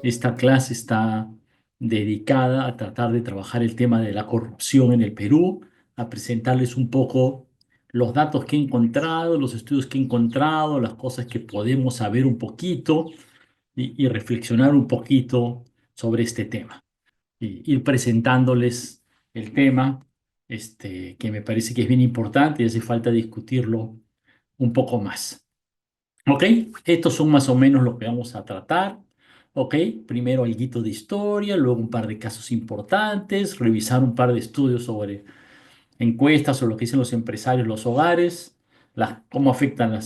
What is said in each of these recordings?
Esta clase está dedicada a tratar de trabajar el tema de la corrupción en el Perú, a presentarles un poco los datos que he encontrado, los estudios que he encontrado, las cosas que podemos saber un poquito y reflexionar un poquito sobre este tema. Y ir presentándoles el tema, que me parece que es bien importante y hace falta discutirlo un poco más. ¿Ok? Estos son más o menos lo que vamos a tratar. ¿Ok? Primero algo de historia, luego un par de casos importantes, revisar un par de estudios sobre encuestas o lo que dicen los empresarios, los hogares, cómo afectan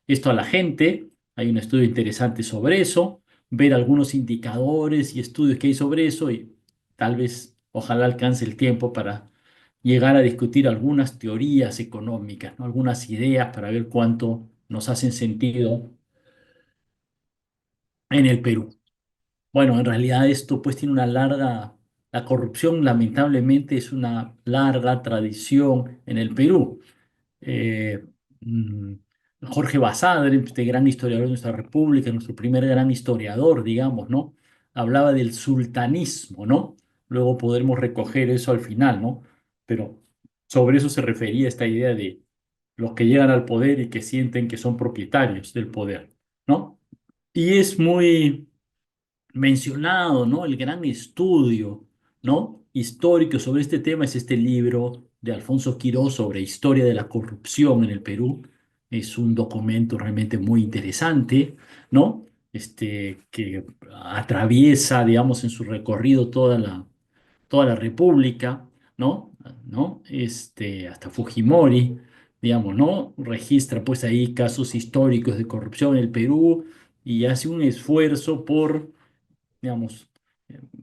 esto a la gente. Hay un estudio interesante sobre eso, ver algunos indicadores y estudios que hay sobre eso y tal vez, ojalá alcance el tiempo para llegar a discutir algunas teorías económicas, ¿no? Algunas ideas para ver cuánto nos hacen sentido en el Perú. Bueno, en realidad esto pues tiene la corrupción lamentablemente es una larga tradición en el Perú. eh, mm, Jorge Basadre, este gran historiador de nuestra república, nuestro primer gran historiador, digamos, ¿no? Hablaba del sultanismo, ¿no? Luego podremos recoger eso al final, ¿no? Pero sobre eso se refería esta idea de los que llegan al poder y que sienten que son propietarios del poder, ¿no? Y es muy mencionado, ¿no? El gran estudio, ¿no? Histórico sobre este tema es este libro de Alfonso Quirós sobre historia de la corrupción en el Perú. Es un documento realmente muy interesante, ¿no? Que atraviesa, digamos, en su recorrido toda la República, ¿no? ¿No? Hasta Fujimori, digamos, ¿no? Registra pues ahí casos históricos de corrupción en el Perú y hace un esfuerzo por digamos,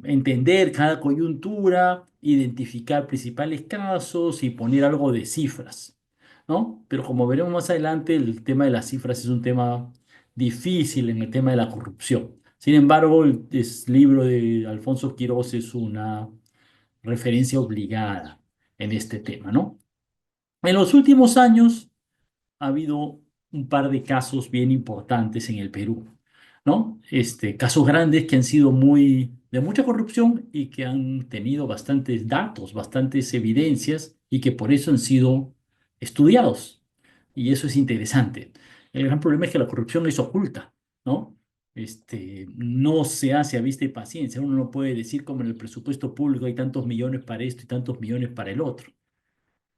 entender cada coyuntura, identificar principales casos y poner algo de cifras, ¿no? Pero como veremos más adelante, el tema de las cifras es un tema difícil en el tema de la corrupción. Sin embargo, el libro de Alfonso Quirós es una referencia obligada en este tema, ¿no? En los últimos años, ha habido un par de casos bien importantes en el Perú, ¿no? Casos grandes que han sido de mucha corrupción y que han tenido bastantes datos, bastantes evidencias y que por eso han sido estudiados. Y eso es interesante. El gran problema es que la corrupción es oculta, ¿no? No se hace a vista y paciencia. Uno no puede decir como en el presupuesto público hay tantos millones para esto y tantos millones para el otro.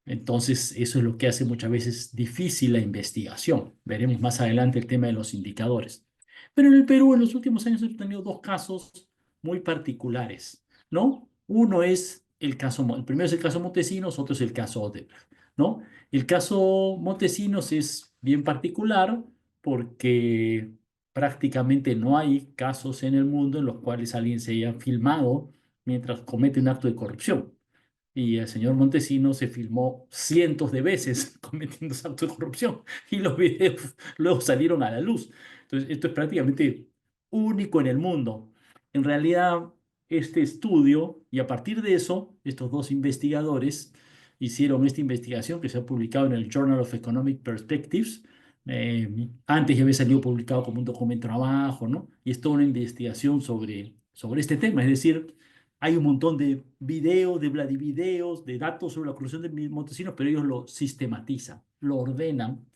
Entonces, eso es lo que hace muchas veces difícil la investigación. Veremos más adelante el tema de los indicadores. Pero en el Perú, en los últimos años, hemos tenido dos casos muy particulares, ¿no? Uno es el primero es el caso Montesinos, otro es el caso Odebrecht, ¿no? El caso Montesinos es bien particular porque prácticamente no hay casos en el mundo en los cuales alguien se haya filmado mientras comete un acto de corrupción. Y el señor Montesino se filmó cientos de veces cometiendo actos de corrupción y los videos luego salieron a la luz. Entonces, esto es prácticamente único en el mundo. En realidad, este estudio, y a partir de eso, estos dos investigadores hicieron esta investigación que se ha publicado en el Journal of Economic Perspectives. Antes ya había salido publicado como un documento de trabajo, ¿no? Y es toda una investigación sobre este tema, es decir, hay un montón de videos, de vladivideos, de datos sobre la corrupción de Montesinos, pero ellos lo sistematizan, lo ordenan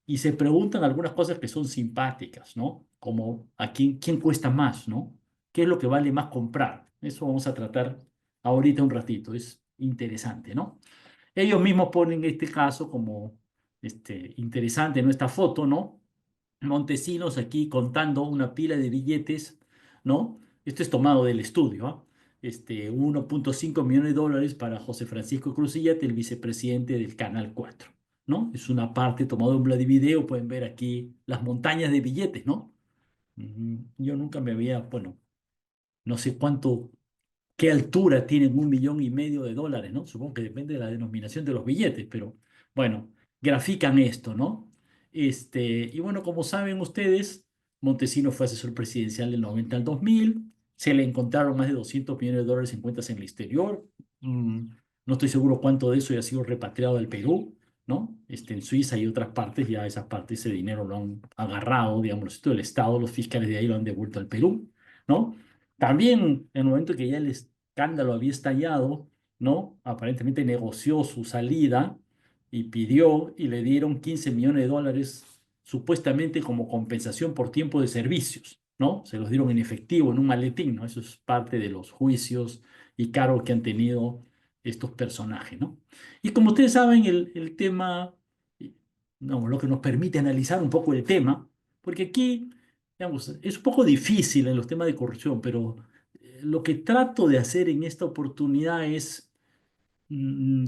y se preguntan algunas cosas que son simpáticas, ¿no? Como quién cuesta más, ¿no? ¿Qué es lo que vale más comprar? Eso vamos a tratar ahorita un ratito, es interesante, ¿no? Ellos mismos ponen este caso como interesante, ¿no? Esta foto, ¿no? Montesinos aquí contando una pila de billetes, ¿no? Esto es tomado del estudio, ¿ah? 1,5 millones de dólares para José Francisco Cruzillate, el vicepresidente del Canal 4, ¿no? Es una parte tomada de un Vladivideo, pueden ver aquí las montañas de billetes, ¿no? Yo nunca me había, bueno, no sé qué altura tienen 1,5 millones de dólares, ¿no? Supongo que depende de la denominación de los billetes, pero bueno, grafican esto, ¿no? Y bueno, como saben ustedes, Montesino fue asesor presidencial del 90 al 2000, se le encontraron más de 200 millones de dólares en cuentas en el exterior. No estoy seguro cuánto de eso ya ha sido repatriado al Perú, ¿no? En Suiza y otras partes, ya esas partes, ese dinero lo han agarrado, digamos, todo el Estado, los fiscales de ahí lo han devuelto al Perú. ¿no? También en el momento que ya el escándalo había estallado, ¿no? Aparentemente negoció su salida y pidió y le dieron 15 millones de dólares supuestamente como compensación por tiempo de servicios, ¿no? Se los dieron en efectivo, en un maletín, ¿no? Eso es parte de los juicios y cargos que han tenido estos personajes, ¿no? Y como ustedes saben, el tema, no, lo que nos permite analizar un poco el tema, porque aquí, digamos, es un poco difícil en los temas de corrupción, pero lo que trato de hacer en esta oportunidad es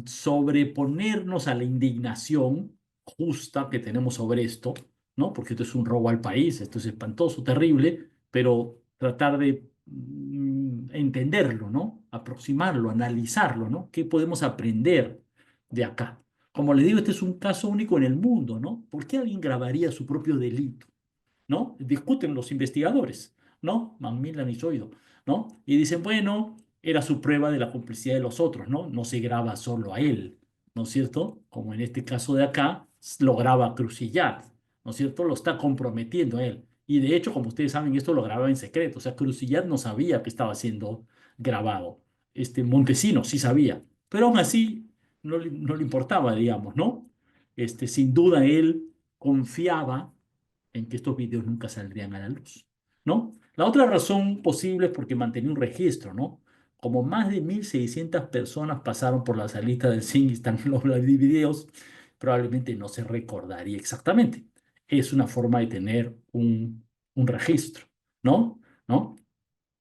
sobreponernos a la indignación justa que tenemos sobre esto, ¿no? Porque esto es un robo al país, esto es espantoso, terrible, pero tratar de entenderlo, ¿no? Aproximarlo, analizarlo, ¿no? ¿Qué podemos aprender de acá? Como le digo, este es un caso único en el mundo, ¿no? ¿Por qué alguien grabaría su propio delito? ¿No? Discuten los investigadores, ¿no? Macmillan y Zoido, ¿no? Y dicen, bueno, era su prueba de la complicidad de los otros, ¿no? No se graba solo a él, ¿no es cierto? Como en este caso de acá, lo graba Crucillat, ¿no es cierto? Lo está comprometiendo a él. Y de hecho, como ustedes saben, esto lo grababa en secreto, o sea, Crucillat no sabía que estaba siendo grabado. Montesino sí sabía, pero aún así no le importaba, digamos, ¿no? Sin duda él confiaba en que estos videos nunca saldrían a la luz, ¿no? La otra razón posible es porque mantenía un registro, ¿no? Como más de 1.600 personas pasaron por la salita del cine y están los videos, probablemente no se recordaría exactamente. Es una forma de tener un registro, ¿no? ¿No?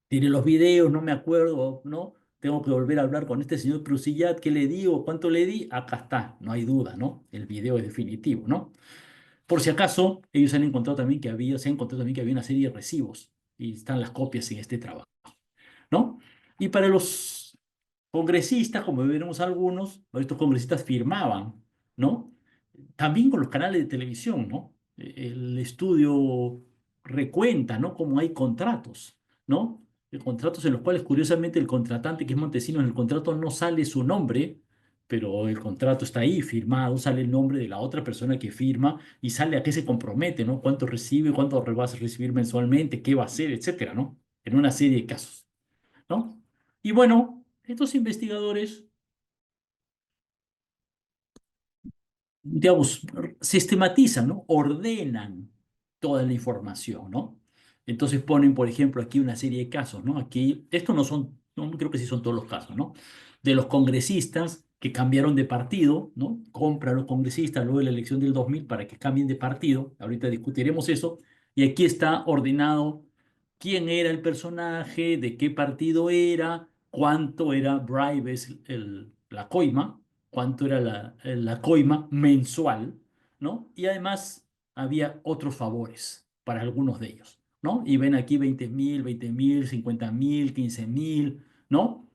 Tiene los videos, no me acuerdo, ¿no? Tengo que volver a hablar con este señor Crucillat, ¿qué le digo? ¿Cuánto le di? Acá está, no hay duda, ¿no? El video es definitivo, ¿no? Por si acaso, ellos han encontrado también que había, se han encontrado también que había una serie de recibos y están las copias en este trabajo, ¿no? Y para los congresistas, como veremos algunos, estos congresistas firmaban, ¿no? También con los canales de televisión, ¿no? El estudio recuenta, ¿no? Cómo hay contratos, ¿no? Contratos en los cuales, curiosamente, el contratante, que es Montesinos, en el contrato no sale su nombre, pero el contrato está ahí firmado, sale el nombre de la otra persona que firma y sale a qué se compromete, ¿no? Cuánto recibe, cuánto vas a recibir mensualmente, qué va a hacer, etcétera, ¿no? En una serie de casos, ¿no? Y bueno, estos investigadores digamos, sistematizan, ¿no? Ordenan toda la información, ¿no? Entonces ponen, por ejemplo, aquí una serie de casos, ¿no? Aquí, estos no son, no creo que sí son todos los casos, ¿no? De los congresistas que cambiaron de partido, ¿no? Compran los congresistas luego de la elección del 2000 para que cambien de partido. Ahorita discutiremos eso. Y aquí está ordenado quién era el personaje, de qué partido era, cuánto era bribes, la coima, cuánto era la coima mensual, ¿no? Y además había otros favores para algunos de ellos, ¿no? Y ven aquí 20.000, 20.000, 50.000, 15.000, ¿no?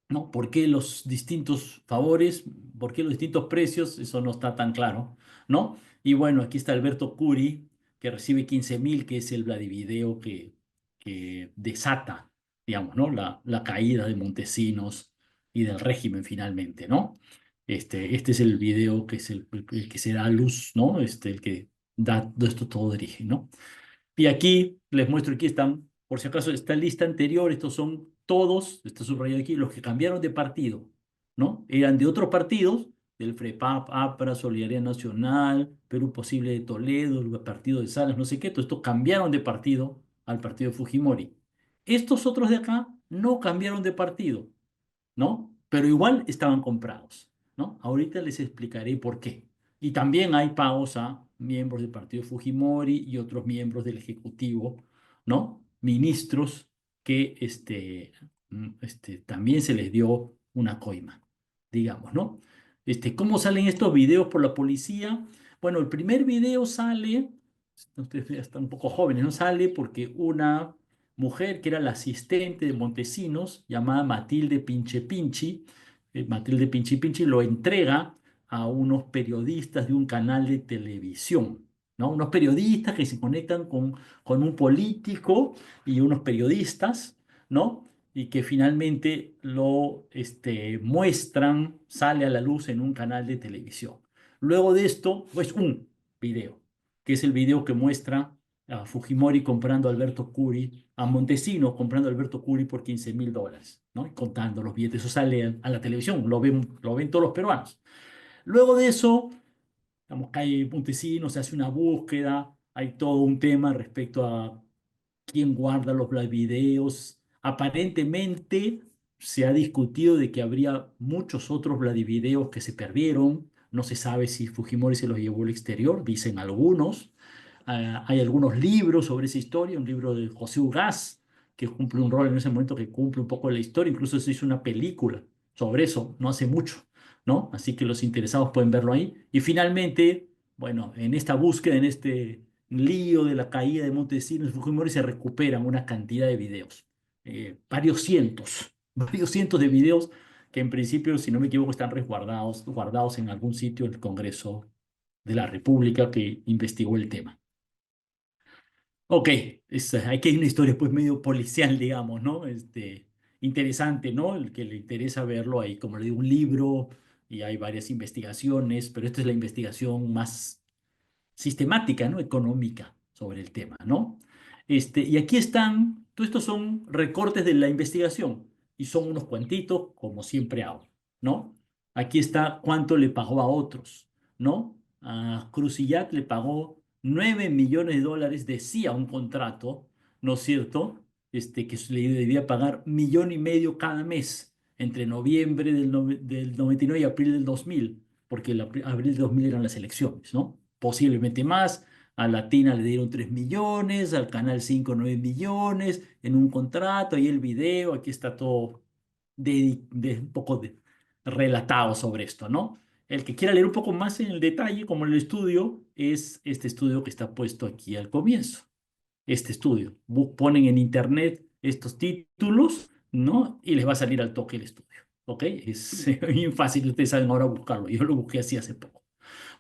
¿No? ¿Por qué los distintos favores? ¿Por qué los distintos precios? Eso no está tan claro, ¿no? Y bueno, aquí está Alberto Curi, que recibe 15.000, que es el Vladivideo que desata, digamos, ¿no? La caída de Montesinos y del régimen finalmente, ¿no? Este es el video que es el que se da a luz, ¿no? El que da esto todo dirige, ¿no? Y aquí les muestro, aquí están, por si acaso, esta lista anterior, estos son todos, está subrayado aquí, los que cambiaron de partido, ¿no? Eran de otros partidos, del FREPAP, APRA, Solidaridad Nacional, Perú Posible de Toledo, el partido de Salas, no sé qué, todo esto cambiaron de partido al partido de Fujimori. Estos otros de acá no cambiaron de partido, ¿no? Pero igual estaban comprados, ¿no? Ahorita les explicaré por qué. Y también hay pagos a miembros del partido Fujimori y otros miembros del Ejecutivo, ¿no? Ministros que también se les dio una coima, digamos, ¿no? ¿Cómo salen estos videos por la policía? Bueno, el primer video sale, ustedes ya están un poco jóvenes, ¿no? Sale porque una mujer que era la asistente de Montesinos, llamada Matilde Pinche Pinchi. Matilde Pinchi Pinchi lo entrega a unos periodistas de un canal de televisión, ¿no? Unos periodistas que se conectan con un político y unos periodistas, ¿no? Y que finalmente lo muestran, sale a la luz en un canal de televisión. Luego de esto, pues un video, que es el video que muestra a Fujimori comprando a Alberto Curi, a Montesinos comprando a Alberto Curi por $15.000, ¿no? Y contando los billetes. Eso sale a la televisión, lo ven todos los peruanos. Luego de eso, digamos, cae Montesinos, se hace una búsqueda, hay todo un tema respecto a quién guarda los Vladivideos. Aparentemente se ha discutido de que habría muchos otros Vladivideos que se perdieron. No se sabe si Fujimori se los llevó al exterior, dicen algunos. Hay algunos libros sobre esa historia, un libro de José Ugaz, que cumple un rol en ese momento, que cumple un poco la historia. Incluso se hizo una película sobre eso, no hace mucho, ¿no? Así que los interesados pueden verlo ahí. Y finalmente, bueno, en esta búsqueda, en este lío de la caída de Montesinos y Fujimori, se recuperan una cantidad de videos, varios cientos, varios cientos de videos que en principio, si no me equivoco, están resguardados, guardados en algún sitio del Congreso de la República que investigó el tema. Ok, aquí hay una historia pues medio policial, digamos, ¿no? Interesante, ¿no? El que le interesa verlo ahí, como le digo, un libro y hay varias investigaciones, pero esta es la investigación más sistemática, ¿no? Económica sobre el tema, ¿no? Y aquí están, todos estos son recortes de la investigación y son unos cuantitos, como siempre hago, ¿no? Aquí está cuánto le pagó a otros, ¿no? A Crucillac le pagó $9 millones, decía un contrato, ¿no es cierto? Que le debía pagar 1,500,000 cada mes entre noviembre del 99 y abril del 2000 porque el abril del 2000 eran las elecciones, ¿no? Posiblemente más. A Latina le dieron 3 millones, al Canal 5 9 millones, en un contrato, y el video, aquí está todo un poco relatado sobre esto, ¿no? El que quiera leer un poco más en el detalle, como el estudio, es este estudio que está puesto aquí al comienzo. Este estudio. Ponen en internet estos títulos, ¿no? Y les va a salir al toque el estudio, ¿ok? Es bien fácil, ustedes saben ahora buscarlo. Yo lo busqué así hace poco.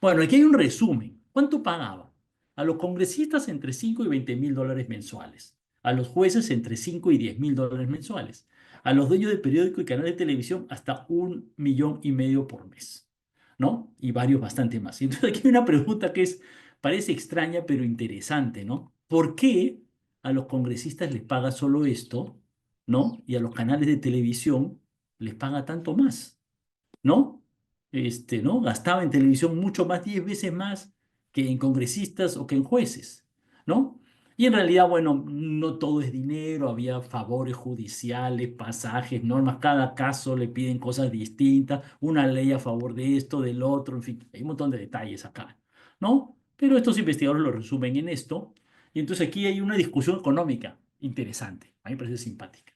Bueno, aquí hay un resumen. ¿Cuánto pagaba? A los congresistas entre 5 y $20.000 mensuales. A los jueces entre 5 y $10.000 mensuales. A los dueños de periódico y canal de televisión hasta 1,500,000 por mes, ¿no? Y varios bastante más. Y entonces aquí hay una pregunta que parece extraña pero interesante, ¿no? ¿Por qué a los congresistas les paga solo esto, ¿no? Y a los canales de televisión les paga tanto más? ¿No? ¿No? Gastaba en televisión mucho más, 10 veces más que en congresistas o que en jueces, ¿no? Y en realidad, bueno, no todo es dinero, había favores judiciales, pasajes, normas, cada caso le piden cosas distintas, una ley a favor de esto, del otro, en fin, hay un montón de detalles acá, ¿no? Pero estos investigadores lo resumen en esto, y entonces aquí hay una discusión económica interesante, a mí me parece simpática.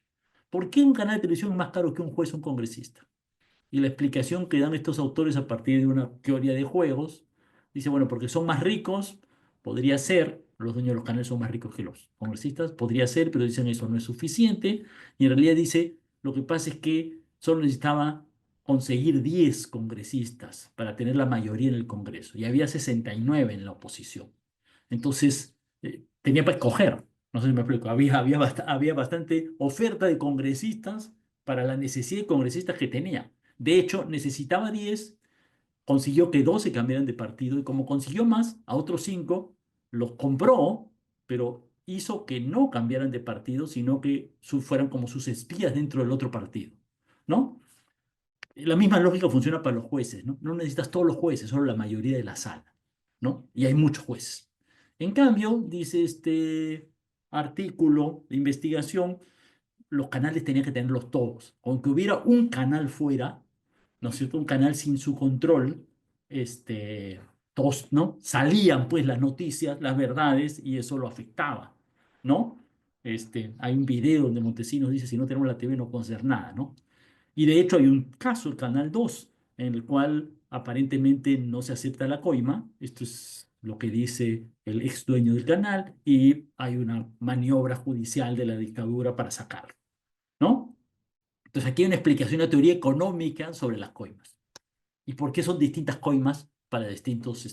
¿Por qué un canal de televisión es más caro que un juez o un congresista? Y la explicación que dan estos autores a partir de una teoría de juegos, dice, bueno, porque son más ricos, podría ser, los dueños de los canales son más ricos que los congresistas, podría ser, pero dicen eso no es suficiente. Y en realidad dice, lo que pasa es que solo necesitaba conseguir 10 congresistas para tener la mayoría en el Congreso, y había 69 en la oposición. Entonces, tenía para escoger, no sé si me explico, había bastante oferta de congresistas para la necesidad de congresistas que tenía. De hecho, necesitaba 10, consiguió que 12 cambiaran de partido y como consiguió más, a otros 5 los compró, pero hizo que no cambiaran de partido, sino que fueran como sus espías dentro del otro partido, ¿no? La misma lógica funciona para los jueces, ¿no? No necesitas todos los jueces, solo la mayoría de la sala, ¿no? Y hay muchos jueces. En cambio, dice este artículo de investigación, los canales tenían que tenerlos todos. Aunque hubiera un canal fuera, ¿no es cierto? Un canal sin su control, todos, ¿no? Salían pues las noticias, las verdades, y eso lo afectaba, ¿no? Hay un video donde Montesinos dice, si no tenemos la TV no podemos hacer nada, ¿no? Y de hecho hay un caso, el Canal 2 en el cual aparentemente no se acepta la coima. Esto es lo que dice el ex dueño del canal, y hay una maniobra judicial de la dictadura para sacarlo, ¿no? Entonces aquí hay una explicación, una teoría económica sobre las coimas. ¿Y por qué son distintas coimas para distintos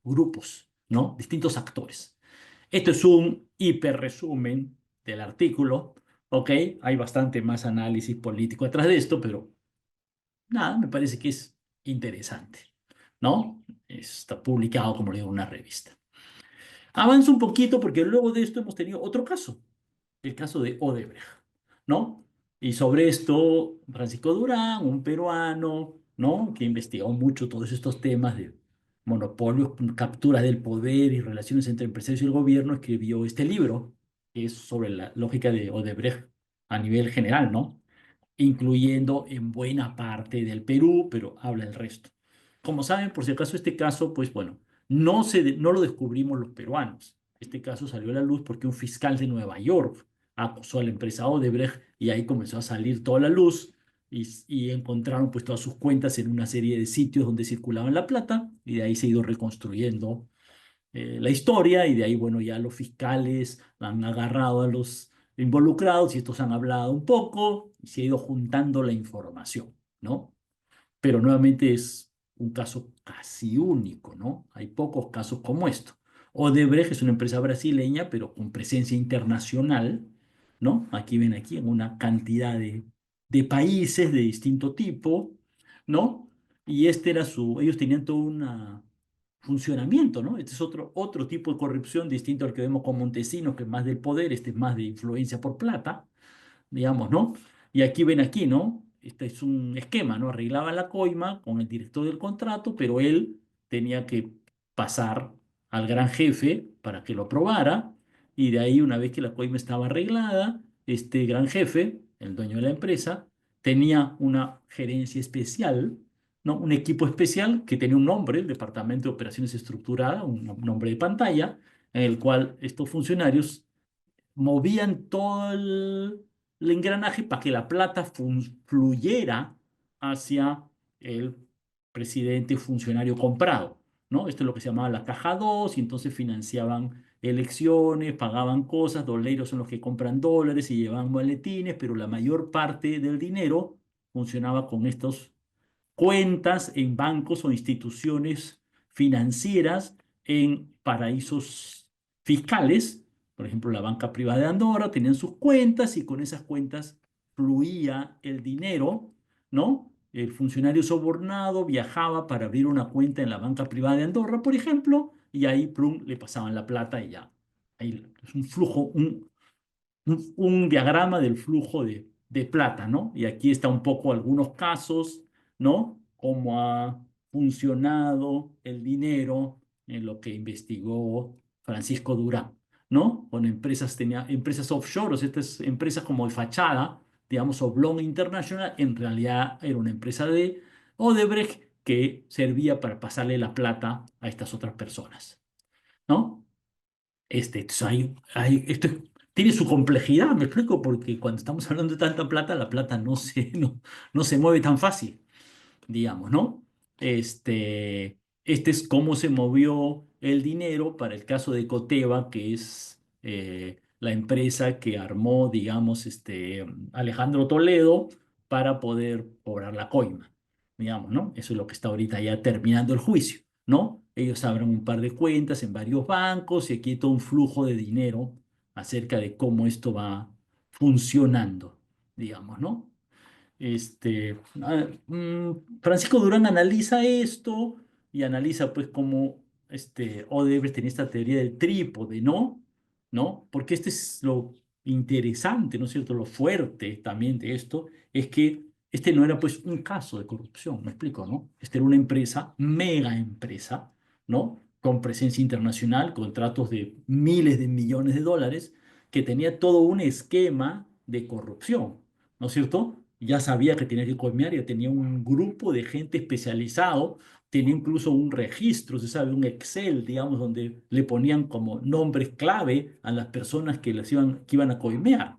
grupos, ¿no? Distintos actores? Esto es un hiper resumen del artículo, ¿ok? Hay bastante más análisis político detrás de esto, pero nada, me parece que es interesante, ¿no? Está publicado, como le digo, en una revista. Avanza un poquito porque luego de esto hemos tenido otro caso, el caso de Odebrecht, ¿no? Y sobre esto, Francisco Durán, un peruano, ¿no? Que investigó mucho todos estos temas de monopolios, captura del poder y relaciones entre empresarios y el gobierno, escribió este libro, que es sobre la lógica de Odebrecht a nivel general, ¿no? Incluyendo en buena parte del Perú, pero habla el resto. Como saben, por si acaso este caso, pues bueno, no lo descubrimos los peruanos. Este caso salió a la luz porque un fiscal de Nueva York acusó a la empresa Odebrecht y ahí comenzó a salir toda la luz y encontraron pues todas sus cuentas en una serie de sitios donde circulaban la plata y de ahí se ha ido reconstruyendo la historia y de ahí, bueno, ya los fiscales han agarrado a los involucrados y estos han hablado un poco y se ha ido juntando la información, ¿no? Pero nuevamente es un caso casi único, ¿no? Hay pocos casos como esto. Odebrecht es una empresa brasileña, pero con presencia internacional, ¿no? Aquí ven aquí en una cantidad de países de distinto tipo, ¿no? Y este era ellos tenían todo un funcionamiento, ¿no? Este es otro tipo de corrupción distinto al que vemos con Montesinos, que es más del poder, este es más de influencia por plata, digamos, ¿no? Y aquí ven aquí, ¿no? Este es un esquema, ¿no? Arreglaba la coima con el director del contrato, pero él tenía que pasar al gran jefe para que lo aprobara, y de ahí, una vez que la coima estaba arreglada, este gran jefe, el dueño de la empresa, tenía una gerencia especial, ¿no? Un equipo especial que tenía un nombre, el Departamento de Operaciones Estructuradas, un nombre de pantalla, en el cual estos funcionarios movían todo el engranaje para que la plata fluyera hacia el presidente funcionario comprado, ¿no? Esto es lo que se llamaba la caja 2 y entonces financiaban elecciones, pagaban cosas, doleros son los que compran dólares y llevan maletines, pero la mayor parte del dinero funcionaba con estos cuentas en bancos o instituciones financieras en paraísos fiscales. Por ejemplo, la banca privada de Andorra tenían sus cuentas y con esas cuentas fluía el dinero, ¿no? El funcionario sobornado viajaba para abrir una cuenta en la banca privada de Andorra, por ejemplo, y ahí, plum, le pasaban la plata y ya. Ahí es un flujo, un diagrama del flujo de plata, ¿no? Y aquí está un poco algunos casos, ¿no? Cómo ha funcionado el dinero en lo que investigó Francisco Durán, ¿no? Con empresas, tenía empresas offshore, o sea, estas empresas como de fachada, digamos, Oblong International, en realidad era una empresa de Odebrecht que servía para pasarle la plata a estas otras personas, ¿no? Entonces esto tiene su complejidad, me explico, porque cuando estamos hablando de tanta plata, la plata no se mueve tan fácil, digamos, ¿no? Este es cómo se movió el dinero para el caso de Coteva, que es la empresa que armó, digamos, Alejandro Toledo para poder cobrar la coima, digamos, ¿no? Eso es lo que está ahorita ya terminando el juicio, ¿no? Ellos abren un par de cuentas en varios bancos y aquí hay todo un flujo de dinero acerca de cómo esto va funcionando, digamos, ¿no? Francisco Durán analiza esto y analiza pues cómo Odebrecht tenía esta teoría del trípode, ¿no? ¿No? Porque este es lo interesante, ¿no es cierto? Lo fuerte también de esto es que este no era pues un caso de corrupción, me explico, ¿no? Este era una empresa, mega empresa, ¿no? Con presencia internacional, contratos de miles de millones de dólares, que tenía todo un esquema de corrupción, ¿no es cierto? Ya sabía que tenía que coimear, ya tenía un grupo de gente especializado, tenía incluso un registro, se sabe, un Excel, digamos, donde le ponían como nombres clave a las personas que iban a coimear,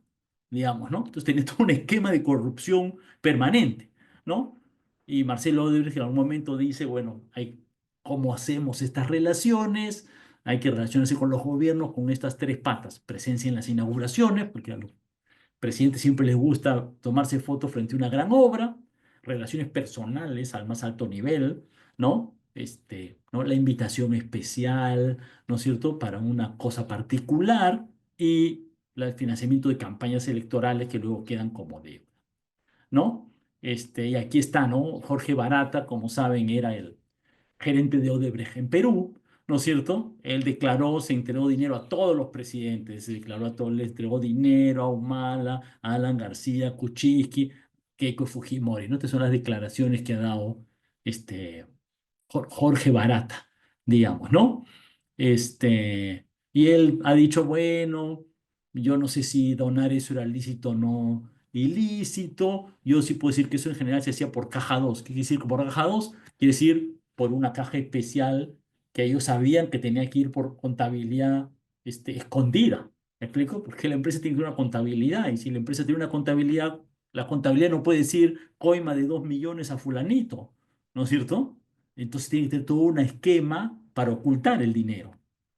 digamos, ¿no? Entonces tenía todo un esquema de corrupción permanente, ¿no? Y Marcelo Odebrecht en algún momento dice, bueno, ¿cómo hacemos estas relaciones? Hay que relacionarse con los gobiernos con estas tres patas: presencia en las inauguraciones, porque a los presidente siempre les gusta tomarse fotos frente a una gran obra, relaciones personales al más alto nivel, ¿no? ¿No? La invitación especial, ¿no es cierto?, para una cosa particular y el financiamiento de campañas electorales que luego quedan como deuda, ¿no? Y aquí está, ¿no? Jorge Barata, como saben, era el gerente de Odebrecht en Perú, ¿no es cierto? Él declaró, se entregó dinero a todos los presidentes, se declaró a todos, le entregó dinero a Humala, a Alan García, Kuczynski, Keiko Fujimori, ¿no? Estas son las declaraciones que ha dado este, Jorge Barata, digamos, ¿no? Y él ha dicho, bueno, yo no sé si donar eso era lícito o no ilícito, yo sí puedo decir que eso en general se hacía por caja 2. ¿Qué quiere decir por caja 2? Quiere decir por una caja especial que ellos sabían que tenía que ir por contabilidad escondida. ¿Me explico? Porque la empresa tiene que tener una contabilidad y si la empresa tiene una contabilidad, la contabilidad no puede decir coima de 2 millones a fulanito, ¿no es cierto? Entonces tiene que tener todo un esquema para ocultar el dinero,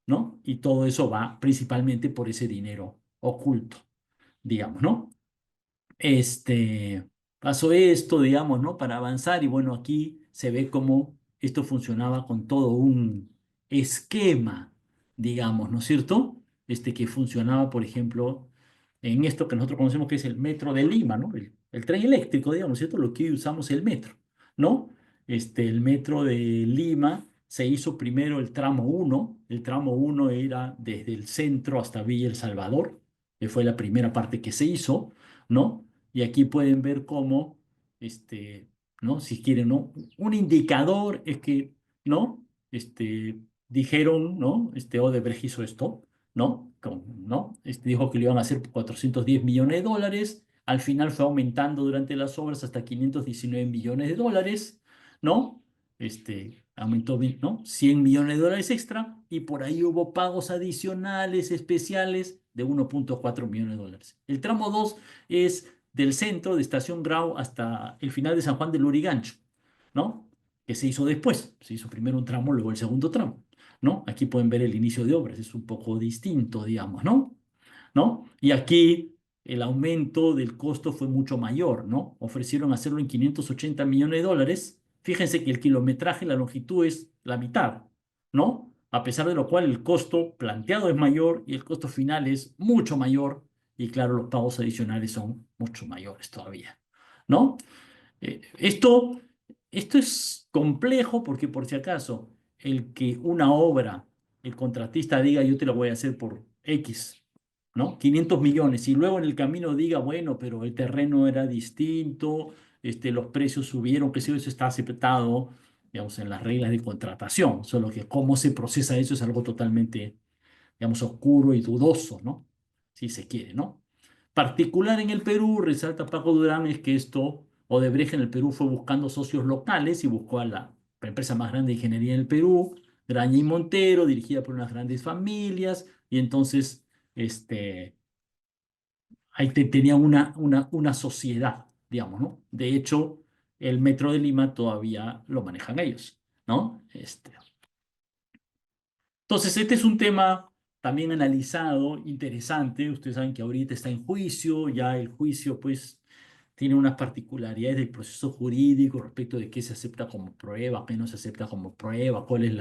¿no? Y todo eso va principalmente por ese dinero oculto, digamos, ¿no? Pasó esto, digamos, ¿no? Para avanzar y bueno, aquí se ve cómo esto funcionaba con todo un esquema, digamos, ¿no es cierto? Que funcionaba, por ejemplo, en esto que nosotros conocemos que es el metro de Lima, ¿no? El tren eléctrico, digamos, ¿cierto? Lo que hoy usamos el metro, ¿no? El metro de Lima se hizo primero el tramo uno. El tramo uno era desde el centro hasta Villa El Salvador, que fue la primera parte que se hizo, ¿no? Y aquí pueden ver cómo, ¿no? Si quieren, ¿no? Un indicador es que, ¿no? Dijeron, ¿no? Odebrecht hizo esto, ¿no? ¿No? Dijo que lo iban a hacer por 410 millones de dólares. Al final fue aumentando durante las obras hasta 519 millones de dólares, ¿no? Aumentó, ¿no? 100 millones de dólares extra y por ahí hubo pagos adicionales especiales de 1,4 millones de dólares. El tramo 2 es del centro de Estación Grau hasta el final de San Juan del Lurigancho, ¿no? Que se hizo después. Se hizo primero un tramo, luego el segundo tramo, ¿no? Aquí pueden ver el inicio de obras, es un poco distinto, digamos, ¿no? ¿No? Y aquí el aumento del costo fue mucho mayor, ¿no? Ofrecieron hacerlo en 580 millones de dólares. Fíjense que el kilometraje, la longitud es la mitad, ¿no? A pesar de lo cual el costo planteado es mayor y el costo final es mucho mayor y claro, los pagos adicionales son mucho mayores todavía, ¿no? Esto es complejo porque por si acaso el que una obra, el contratista diga yo te la voy a hacer por X, ¿no? 500 millones y luego en el camino diga, bueno, pero el terreno era distinto, los precios subieron, que si eso está aceptado, digamos, en las reglas de contratación, solo que cómo se procesa eso es algo totalmente, digamos, oscuro y dudoso, ¿no? Si se quiere, ¿no? Particular en el Perú, resalta Paco Durán, es que Odebrecht en el Perú fue buscando socios locales y buscó a la empresa más grande de ingeniería en el Perú, Graña y Montero, dirigida por unas grandes familias, y entonces ahí tenía una sociedad, digamos, ¿no? De hecho, el Metro de Lima todavía lo manejan ellos, ¿no? Entonces, este es un tema también analizado, interesante. Ustedes saben que ahorita está en juicio, ya el juicio pues tiene unas particularidades del proceso jurídico respecto de qué se acepta como prueba, qué no se acepta como prueba, cuál es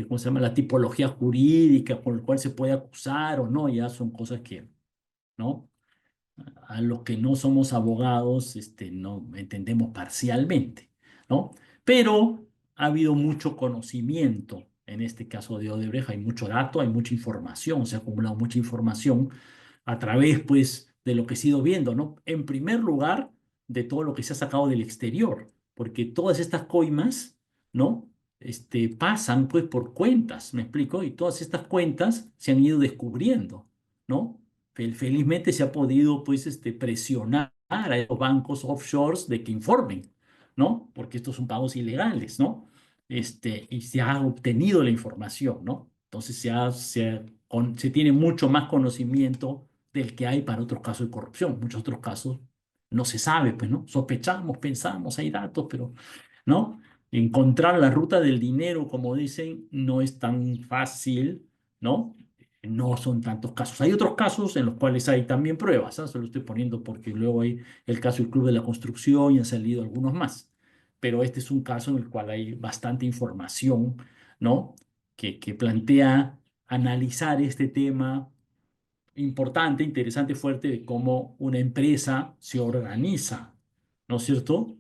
¿cómo se llama? La tipología jurídica con la cual se puede acusar o no, ya son cosas que, ¿no? A los que no somos abogados, no entendemos parcialmente, ¿no? Pero ha habido mucho conocimiento en este caso de Odebrecht, hay mucho dato, hay mucha información, se ha acumulado mucha información a través, pues, de lo que he ido viendo, ¿no? En primer lugar, de todo lo que se ha sacado del exterior, porque todas estas coimas, ¿no? Pasan, pues, por cuentas, ¿me explico? Y todas estas cuentas se han ido descubriendo, ¿no? Felizmente se ha podido, pues, presionar a los bancos offshores de que informen, ¿no? Porque estos son pagos ilegales, ¿no? Y se ha obtenido la información, ¿no? Entonces se tiene mucho más conocimiento del que hay para otros casos de corrupción. Muchos otros casos no se sabe, pues, ¿no? Sospechamos, pensamos, hay datos, pero, ¿no? Encontrar la ruta del dinero, como dicen, no es tan fácil, ¿no? No son tantos casos. Hay otros casos en los cuales hay también pruebas, ¿ah? Se lo estoy poniendo porque luego hay el caso del Club de la Construcción y han salido algunos más. Pero este es un caso en el cual hay bastante información, ¿no? Que plantea analizar este tema importante, interesante, fuerte de cómo una empresa se organiza, ¿no es cierto?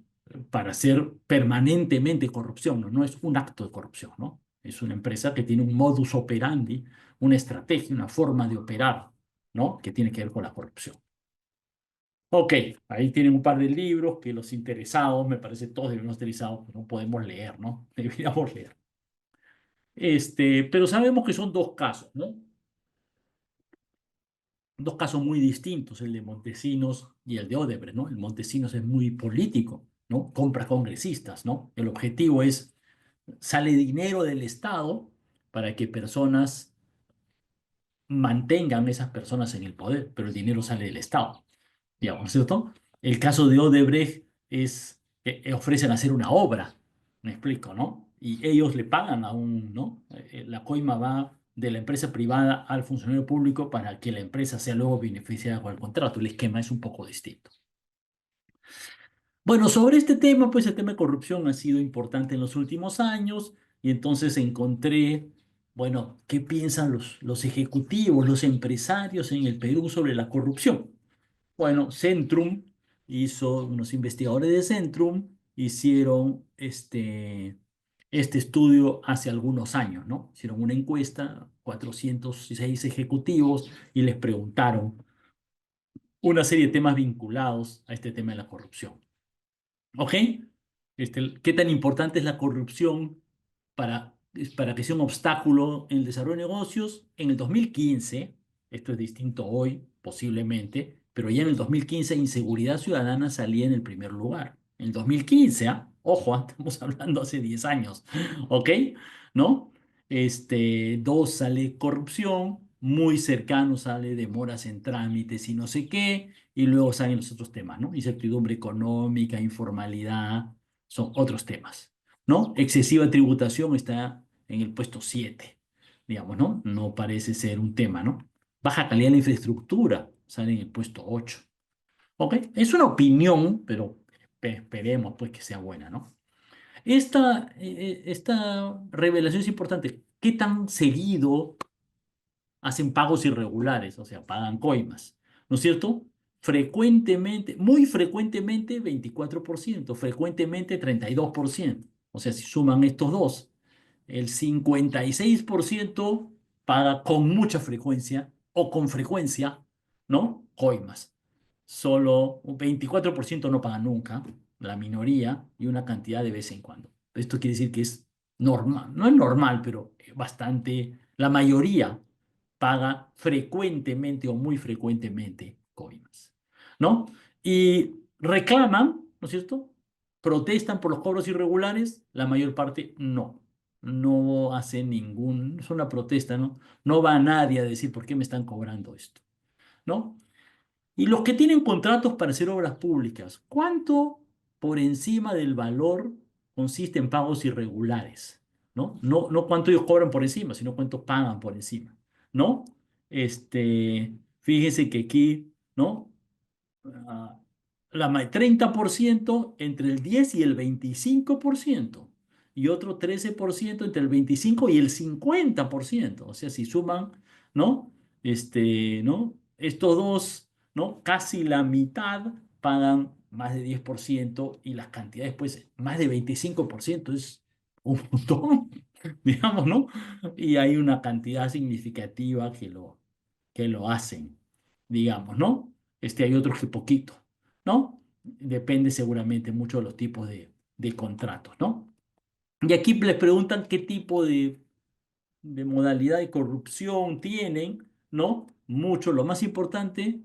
Para hacer permanentemente corrupción, ¿no? No es un acto de corrupción, ¿no? Es una empresa que tiene un modus operandi, una estrategia, una forma de operar, ¿no? Que tiene que ver con la corrupción. Ok, ahí tienen un par de libros que los interesados, me parece todos debemos estar interesados, pues no podemos leer, ¿no? Deberíamos leer. Pero sabemos que son dos casos, ¿no? Dos casos muy distintos, el de Montesinos y el de Odebrecht, ¿no? El Montesinos es muy político, ¿no? Compra congresistas, ¿no? El objetivo es, sale dinero del Estado para que personas mantengan esas personas en el poder, pero el dinero sale del Estado, digamos, ¿cierto? El caso de Odebrecht es, ofrecen hacer una obra, me explico, ¿no? Y ellos le pagan a un, ¿no? La coima va de la empresa privada al funcionario público para que la empresa sea luego beneficiada con el contrato. El esquema es un poco distinto. Bueno, sobre este tema, pues el tema de corrupción ha sido importante en los últimos años y entonces encontré, bueno, qué piensan los ejecutivos, los empresarios en el Perú sobre la corrupción. Bueno, Centrum unos investigadores de Centrum hicieron este estudio hace algunos años, ¿no? Hicieron una encuesta, 406 ejecutivos, y les preguntaron una serie de temas vinculados a este tema de la corrupción. ¿Ok? ¿Qué tan importante es la corrupción para que sea un obstáculo en el desarrollo de negocios? En el 2015, esto es distinto hoy, posiblemente, pero ya en el 2015 inseguridad ciudadana salía en el primer lugar. En el 2015, ¿ah? Ojo, estamos hablando hace 10 años, ¿ok? ¿No? Dos, sale corrupción, muy cercano sale demoras en trámites y no sé qué, y luego salen los otros temas, ¿no? Incertidumbre económica, informalidad, son otros temas, ¿no? Excesiva tributación está en el puesto 7, digamos, ¿no? No parece ser un tema, ¿no? Baja calidad de la infraestructura sale en el puesto 8. ¿Ok? Es una opinión, pero esperemos pues que sea buena, ¿no? Esta revelación es importante. ¿Qué tan seguido hacen pagos irregulares? O sea, pagan coimas, ¿no es cierto? Frecuentemente, muy frecuentemente 24%, frecuentemente 32%. O sea, si suman estos dos, el 56% paga con mucha frecuencia o con frecuencia, ¿no? Coimas. Solo un 24% no paga nunca, la minoría, y una cantidad de vez en cuando. Esto quiere decir que es normal, no es normal, pero bastante, la mayoría paga frecuentemente o muy frecuentemente coimas, ¿no? Y reclaman, ¿no es cierto? Protestan por los cobros irregulares, la mayor parte no hace es una protesta, ¿no? No va a nadie a decir por qué me están cobrando esto, ¿no? Y los que tienen contratos para hacer obras públicas, ¿cuánto por encima del valor consiste en pagos irregulares? ¿No? No cuánto ellos cobran por encima, sino cuánto pagan por encima, ¿no? Fíjense que aquí, ¿no? ah, 30% entre el 10 y el 25%, y otro 13% entre el 25 y el 50%. O sea, si suman, ¿no? ¿No? Estos dos, ¿no? Casi la mitad pagan más de 10%, y las cantidades, pues, más de 25% es un montón, digamos, ¿no? Y hay una cantidad significativa que lo hacen, digamos, ¿no? Hay otros que poquito, ¿no? Depende seguramente mucho de los tipos de contratos, ¿no? Y aquí les preguntan qué tipo de modalidad de corrupción tienen, ¿no? Mucho, lo más importante,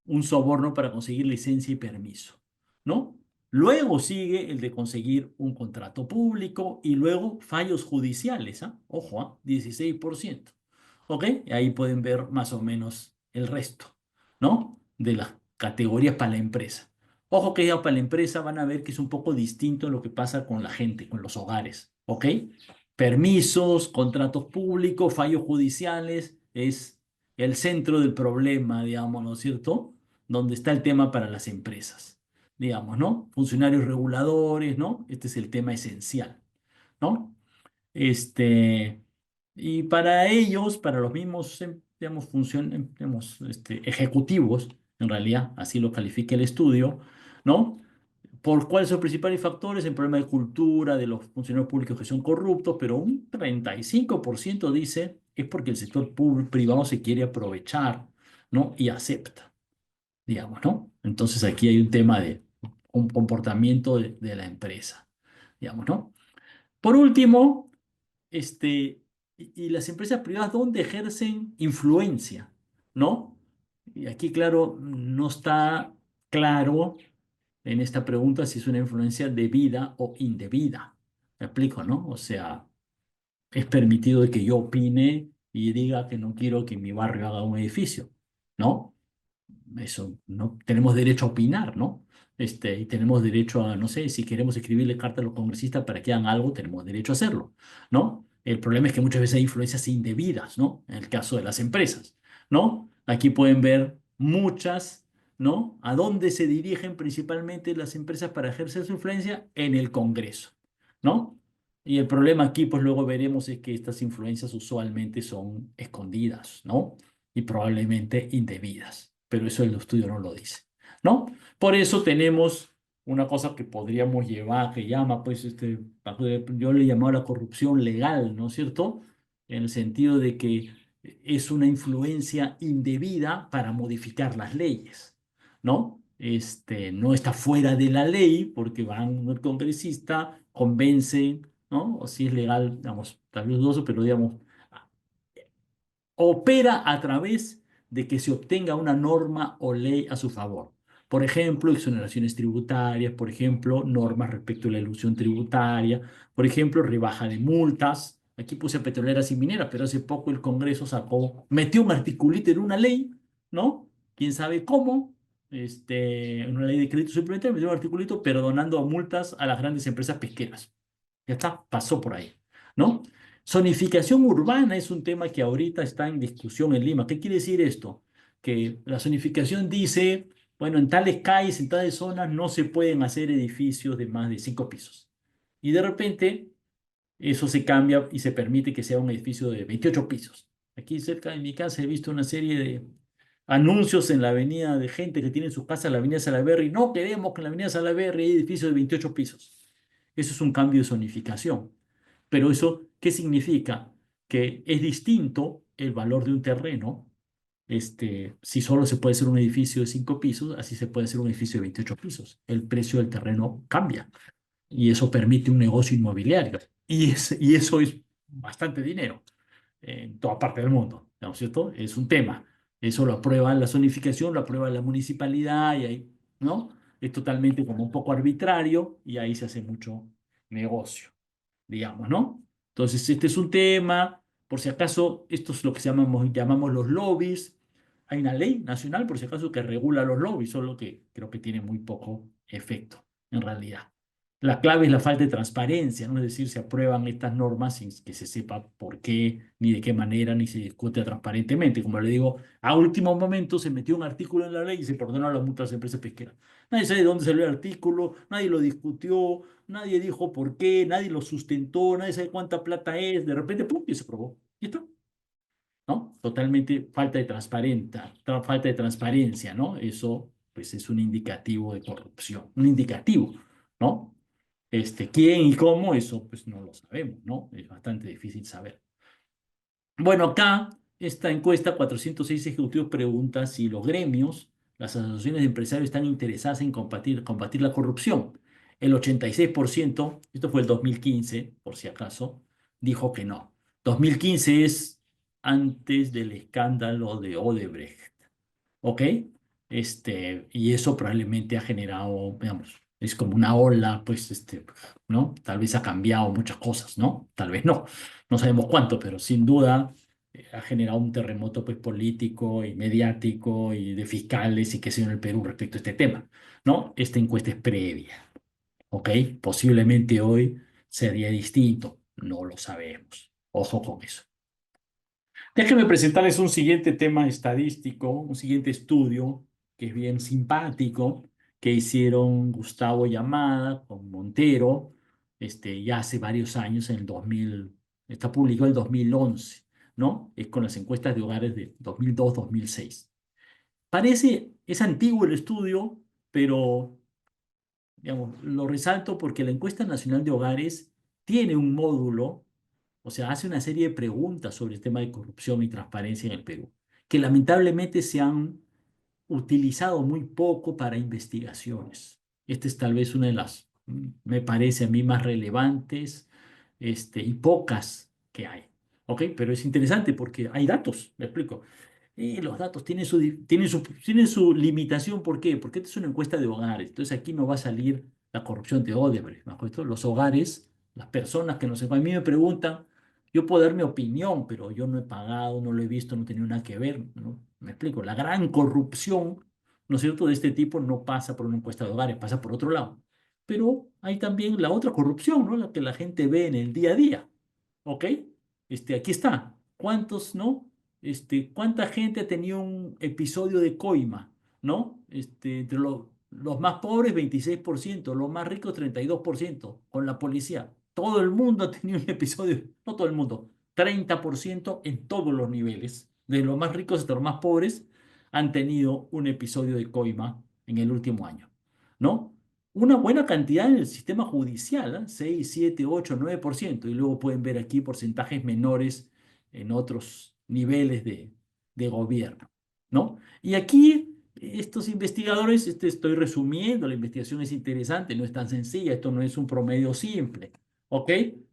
un soborno para conseguir licencia y permiso, ¿no? Luego sigue el de conseguir un contrato público y luego fallos judiciales, ¿ah? Ojo, ¿ah? 16%. ¿Ok? Ahí pueden ver más o menos el resto, ¿no? De las categorías para la empresa. Ojo que ya para la empresa van a ver que es un poco distinto en lo que pasa con la gente, con los hogares, ¿ok? Permisos, contratos públicos, fallos judiciales, es el centro del problema, digamos, ¿no es cierto? Donde está el tema para las empresas, digamos, ¿no? Funcionarios reguladores, ¿no? Este es el tema esencial, ¿no? Este, y para ellos, para los mismos, digamos, ejecutivos, en realidad, así lo califica el estudio, ¿no? ¿Por cuáles son los principales factores? El problema de cultura de los funcionarios públicos que son corruptos, pero un 35% dice es porque el sector privado se quiere aprovechar, ¿no? Y acepta, digamos, ¿no? Entonces aquí hay un tema de un comportamiento de la empresa, digamos, ¿no? Por último, y las empresas privadas, ¿dónde ejercen influencia? ¿No? Y aquí, claro, no está claro en esta pregunta si es una influencia debida o indebida. ¿Me explico, no? O sea, es permitido de que yo opine y diga que no quiero que mi barrio haga un edificio, ¿no? Eso, no tenemos derecho a opinar, ¿no? Y tenemos derecho a, no sé, si queremos escribirle carta a los congresistas para que hagan algo, tenemos derecho a hacerlo, ¿no? El problema es que muchas veces hay influencias indebidas, ¿no? En el caso de las empresas, ¿no? Aquí pueden ver muchas, ¿no? ¿A dónde se dirigen principalmente las empresas para ejercer su influencia? En el Congreso, ¿no? Y el problema aquí, pues luego veremos, es que estas influencias usualmente son escondidas, ¿no? Y probablemente indebidas, pero eso el estudio no lo dice, ¿no? Por eso tenemos una cosa que podríamos llevar, que llama, pues, yo le llamaba la corrupción legal, ¿no es cierto? En el sentido de que es una influencia indebida para modificar las leyes, ¿no? No está fuera de la ley porque van el congresista, convence, ¿no? O si es legal, digamos, tal vez dudoso, pero digamos, opera a través de que se obtenga una norma o ley a su favor. Por ejemplo, exoneraciones tributarias, por ejemplo, normas respecto a la ilusión tributaria, por ejemplo, rebaja de multas. Aquí puse a petroleras y mineras, pero hace poco el Congreso metió un articulito en una ley, ¿no? ¿Quién sabe cómo? En una ley de crédito suplementario, metió un articulito perdonando multas a las grandes empresas pesqueras. Ya está, pasó por ahí, ¿no? Zonificación urbana es un tema que ahorita está en discusión en Lima. ¿Qué quiere decir esto? Que la zonificación dice, bueno, en tales calles, en tales zonas no se pueden hacer edificios de más de 5 pisos. Y de repente eso se cambia y se permite que sea un edificio de 28 pisos. Aquí cerca de mi casa he visto una serie de anuncios en la avenida de gente que tiene sus casas en la avenida Salaberry. No queremos que en la avenida Salaberry haya edificios de 28 pisos. Eso es un cambio de zonificación. Pero eso, ¿qué significa? Que es distinto el valor de un terreno. Si solo se puede hacer un edificio de 5 pisos, así se puede hacer un edificio de 28 pisos. El precio del terreno cambia y eso permite un negocio inmobiliario. Y eso es bastante dinero en toda parte del mundo, ¿no es cierto? Es un tema. Eso lo aprueba la zonificación, lo aprueba la municipalidad y ahí, ¿no? Es totalmente como un poco arbitrario y ahí se hace mucho negocio, digamos, ¿no? Entonces, este es un tema, por si acaso, esto es lo que llamamos los lobbies. Hay una ley nacional, por si acaso, que regula los lobbies, solo que creo que tiene muy poco efecto, en realidad. La clave es la falta de transparencia, ¿no? Es decir, se aprueban estas normas sin que se sepa por qué, ni de qué manera, ni se discute transparentemente. Como le digo, a último momento se metió un artículo en la ley y se perdonaron las multas a las empresas pesqueras. Nadie sabe de dónde salió el artículo, nadie lo discutió, nadie dijo por qué, nadie lo sustentó, nadie sabe cuánta plata es. De repente, ¡pum! Y se aprobó. ¿Y esto? ¿No? Totalmente falta de transparencia, ¿no? Eso, pues, es un indicativo de corrupción, un indicativo, ¿no? ¿Quién y cómo? Eso, pues, no lo sabemos, ¿no? Es bastante difícil saber. Bueno, acá, esta encuesta, 406 ejecutivos pregunta si los gremios, las asociaciones de empresarios están interesadas en combatir la corrupción. El 86%, esto fue el 2015, por si acaso, dijo que no. 2015 es antes del escándalo de Odebrecht, ¿ok? Y eso probablemente ha generado, digamos, es como una ola, pues, ¿no? Tal vez ha cambiado muchas cosas, ¿no? Tal vez no, no sabemos cuánto, pero sin duda ha generado un terremoto, pues, político y mediático y de fiscales y qué sé yo en el Perú respecto a este tema, ¿no? Esta encuesta es previa, ¿ok? Posiblemente hoy sería distinto, no lo sabemos. Ojo con eso. Déjenme presentarles un siguiente tema estadístico, un siguiente estudio que es bien simpático, que hicieron Gustavo Llamada con Montero, ya hace varios años, en el 2000, está publicado en el 2011, ¿no? Es con las encuestas de hogares de 2002-2006. Es antiguo el estudio, pero digamos, lo resalto porque la encuesta nacional de hogares tiene un módulo, o sea, hace una serie de preguntas sobre el tema de corrupción y transparencia en el Perú, que lamentablemente se han utilizado muy poco para investigaciones. Esta es tal vez una de las, me parece a mí, más relevantes, y pocas que hay. ¿Ok? Pero es interesante porque hay datos, me explico. Y los datos tienen su limitación. ¿Por qué? Porque esta es una encuesta de hogares. Entonces aquí no va a salir la corrupción de Odebrecht. ¿Me acuerdo? Los hogares, las personas que no sé, a mí me preguntan, yo puedo dar mi opinión, pero yo no he pagado, no lo he visto, no he tenido nada que ver, ¿no? Me explico. La gran corrupción, ¿no es cierto?, de este tipo no pasa por una encuesta de hogares, pasa por otro lado. Pero hay también la otra corrupción, ¿no? La que la gente ve en el día a día. ¿Ok? Aquí está. ¿Cuántos, no? ¿Cuánta gente ha tenido un episodio de coima? ¿No? Entre los más pobres, 26%, los más ricos, 32%, con la policía. Todo el mundo ha tenido un episodio, no todo el mundo, 30% en todos los niveles, de los más ricos hasta los más pobres, han tenido un episodio de coima en el último año. ¿No? Una buena cantidad en el sistema judicial, ¿eh? 6, 7, 8, 9%, y luego pueden ver aquí porcentajes menores en otros niveles de gobierno, ¿no? Y aquí estos investigadores, estoy resumiendo, la investigación es interesante, no es tan sencilla, esto no es un promedio simple, ¿ok?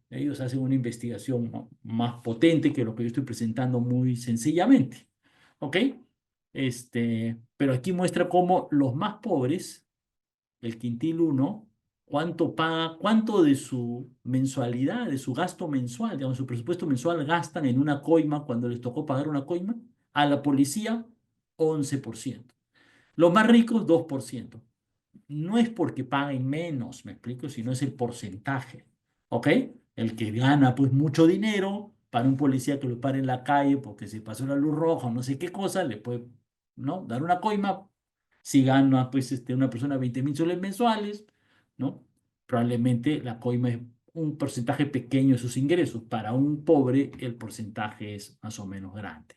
Ellos hacen una investigación más potente que lo que yo estoy presentando muy sencillamente, ¿ok? Pero aquí muestra cómo los más pobres, el quintil uno, cuánto paga, cuánto de su mensualidad, de su gasto mensual, digamos, su presupuesto mensual gastan en una coima cuando les tocó pagar una coima. A la policía, 11%. Los más ricos, 2%. No es porque paguen menos, me explico, sino es el porcentaje. ¿Ok? El que gana pues mucho dinero, para un policía que lo pare en la calle porque se pasó la luz roja o no sé qué cosa, le puede, ¿no?, dar una coima. Si gana pues una persona 20.000 soles mensuales, ¿no? Probablemente la coima es un porcentaje pequeño de sus ingresos. Para un pobre el porcentaje es más o menos grande.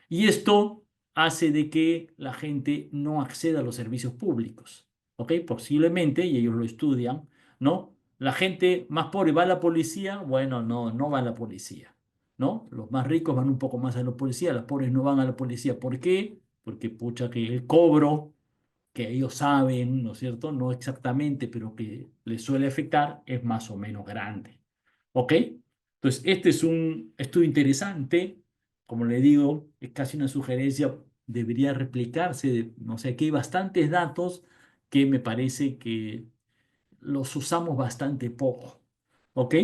Y esto hace de que la gente no acceda a los servicios públicos. ¿Ok? Posiblemente, y ellos lo estudian, ¿no? La gente más pobre va a la policía, bueno, no, no va a la policía, ¿no? Los más ricos van un poco más a la policía, los pobres no van a la policía. ¿Por qué? Porque pucha que el cobro que ellos saben, ¿no es cierto? No exactamente, pero que les suele afectar, es más o menos grande. ¿Ok? Entonces, este es un estudio interesante. Como le digo, es casi una sugerencia, debería replicarse. No sé, aquí hay bastantes datos que me parece que los usamos bastante poco. ¿Ok?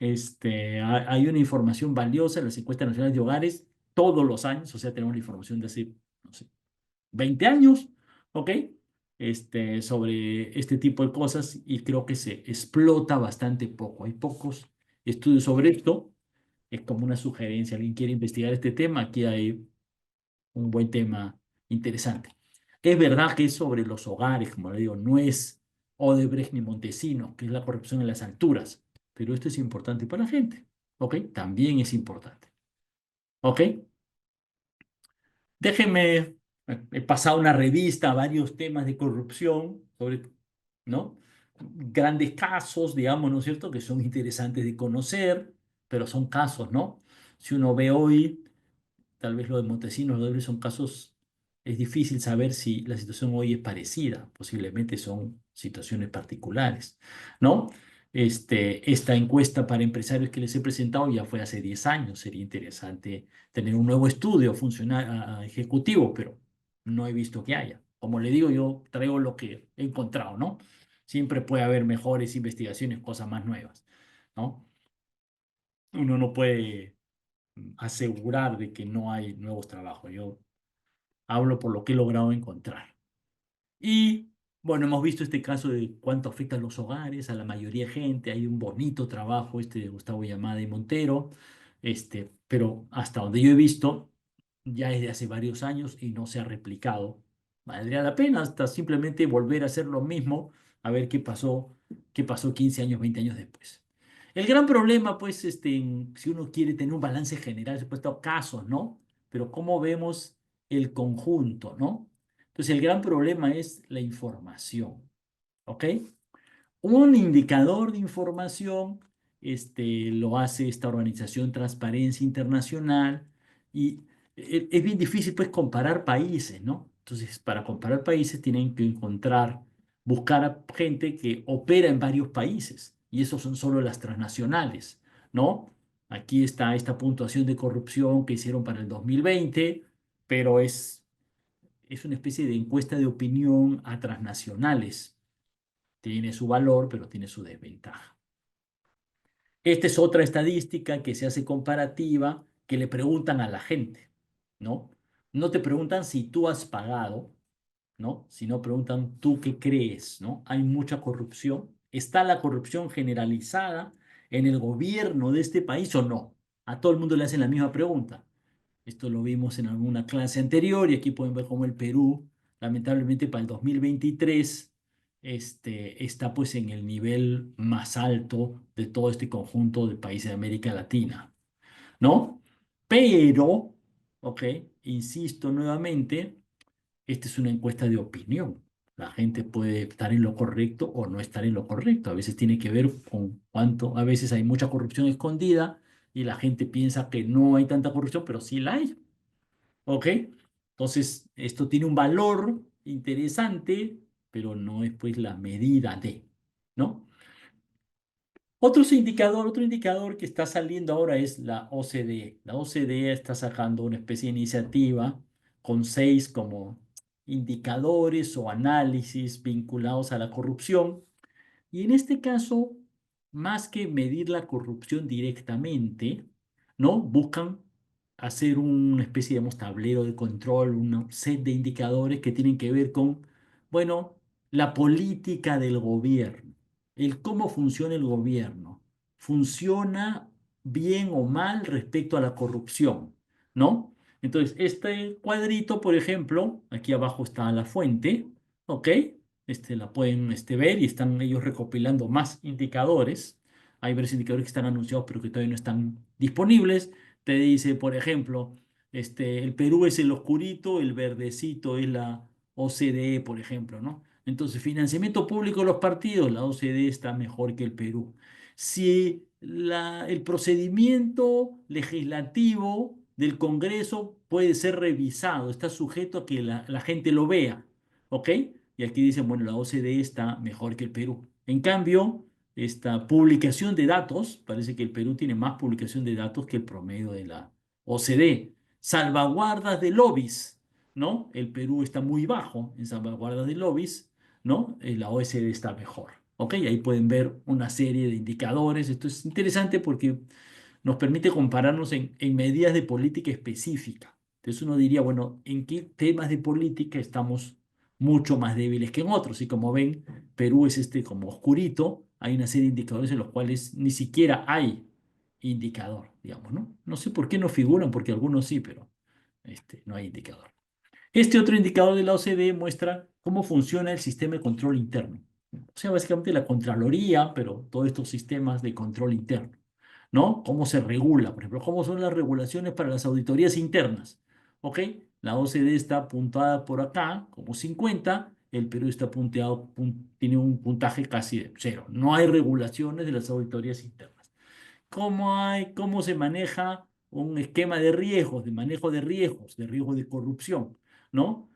Hay una información valiosa en las encuestas nacionales de hogares todos los años, o sea, tenemos la información de hace, no sé, 20 años, ¿ok? Sobre este tipo de cosas, y creo que se explota bastante poco. Hay pocos estudios sobre esto. Es como una sugerencia. ¿Alguien quiere investigar este tema? Aquí hay un buen tema interesante. Es verdad que es sobre los hogares, como le digo, no es Odebrecht ni Montesinos, que es la corrupción en las alturas, pero esto es importante para la gente, ¿ok? También es importante, ¿ok? Déjenme, he pasado una revista a varios temas de corrupción, sobre, ¿no? Grandes casos, digamos, ¿no es cierto?, que son interesantes de conocer, pero son casos, ¿no? Si uno ve hoy, tal vez lo de Montesinos, lo de Odebrecht son casos, es difícil saber si la situación hoy es parecida, posiblemente son situaciones particulares, ¿no? Esta encuesta para empresarios que les he presentado ya fue hace 10 años, sería interesante tener un nuevo estudio funcional, ejecutivo, pero no he visto que haya. Como le digo, yo traigo lo que he encontrado, ¿no? Siempre puede haber mejores investigaciones, cosas más nuevas, ¿no? Uno no puede asegurar de que no hay nuevos trabajos. Yo hablo por lo que he logrado encontrar. Y bueno, hemos visto este caso de cuánto afecta a los hogares, a la mayoría de gente. Hay un bonito trabajo de Gustavo Llamada y Montero, pero hasta donde yo he visto, ya es de hace varios años y no se ha replicado. Valdría la pena hasta simplemente volver a hacer lo mismo, a ver qué pasó 15 años, 20 años después. El gran problema, pues, si uno quiere tener un balance general, se puede estar casos, ¿no? Pero ¿cómo vemos el conjunto, ¿no? Entonces, el gran problema es la información, ¿ok? Un indicador de información lo hace esta organización Transparencia Internacional y es bien difícil pues comparar países, ¿no? Entonces, para comparar países tienen que buscar a gente que opera en varios países y esos son solo las transnacionales, ¿no? Aquí está esta puntuación de corrupción que hicieron para el 2020, pero es una especie de encuesta de opinión a transnacionales. Tiene su valor, pero tiene su desventaja. Esta es otra estadística que se hace comparativa, que le preguntan a la gente, ¿no? No te preguntan si tú has pagado, ¿no? Sino preguntan tú qué crees, ¿no? Hay mucha corrupción. ¿Está la corrupción generalizada en el gobierno de este país o no? A todo el mundo le hacen la misma pregunta. Esto lo vimos en alguna clase anterior y aquí pueden ver cómo el Perú, lamentablemente para el 2023, está pues en el nivel más alto de todo este conjunto de países de América Latina, ¿no? Pero, ok, insisto nuevamente, esta es una encuesta de opinión. La gente puede estar en lo correcto o no estar en lo correcto. A veces tiene que ver con cuánto, a veces hay mucha corrupción escondida y la gente piensa que no hay tanta corrupción, pero sí la hay. ¿Ok? Entonces, esto tiene un valor interesante, pero no es pues la medida de, ¿no? Otro indicador que está saliendo ahora es la OCDE. La OCDE está sacando una especie de iniciativa con 6 como indicadores o análisis vinculados a la corrupción y en este caso, más que medir la corrupción directamente, ¿no? Buscan hacer una especie, digamos, tablero de control, un set de indicadores que tienen que ver con, bueno, la política del gobierno, el cómo funciona el gobierno. ¿Funciona bien o mal respecto a la corrupción? ¿No? Entonces, este cuadrito, por ejemplo, aquí abajo está la fuente, ¿ok? La pueden ver y están ellos recopilando más indicadores. Hay varios indicadores que están anunciados pero que todavía no están disponibles. Te dice, por ejemplo, el Perú es el oscurito, el verdecito es la OCDE, por ejemplo, ¿no? Entonces, financiamiento público de los partidos, la OCDE está mejor que el Perú. Si el procedimiento legislativo del Congreso puede ser revisado, está sujeto a que la gente lo vea, ¿ok? Y aquí dicen, bueno, la OCDE está mejor que el Perú. En cambio, esta publicación de datos, parece que el Perú tiene más publicación de datos que el promedio de la OCDE. Salvaguardas de lobbies, ¿no? El Perú está muy bajo en salvaguardas de lobbies, ¿no? La OCDE está mejor. ¿Ok? Ahí pueden ver una serie de indicadores. Esto es interesante porque nos permite compararnos en medidas de política específica. Entonces uno diría, bueno, ¿en qué temas de política estamos mucho más débiles que en otros? Y como ven, Perú es como oscurito, hay una serie de indicadores en los cuales ni siquiera hay indicador, digamos, ¿no? No sé por qué no figuran, porque algunos sí, pero no hay indicador. Este otro indicador de la OCDE muestra cómo funciona el sistema de control interno. O sea, básicamente la Contraloría, pero todos estos sistemas de control interno, ¿no? Cómo se regula, por ejemplo, cómo son las regulaciones para las auditorías internas. ¿Ok? La OCDE está puntuada por acá como 50, el Perú está tiene un puntaje casi de cero. No hay regulaciones de las auditorías internas. ¿Cómo se maneja un esquema de riesgos, de manejo de riesgos de corrupción, ¿no?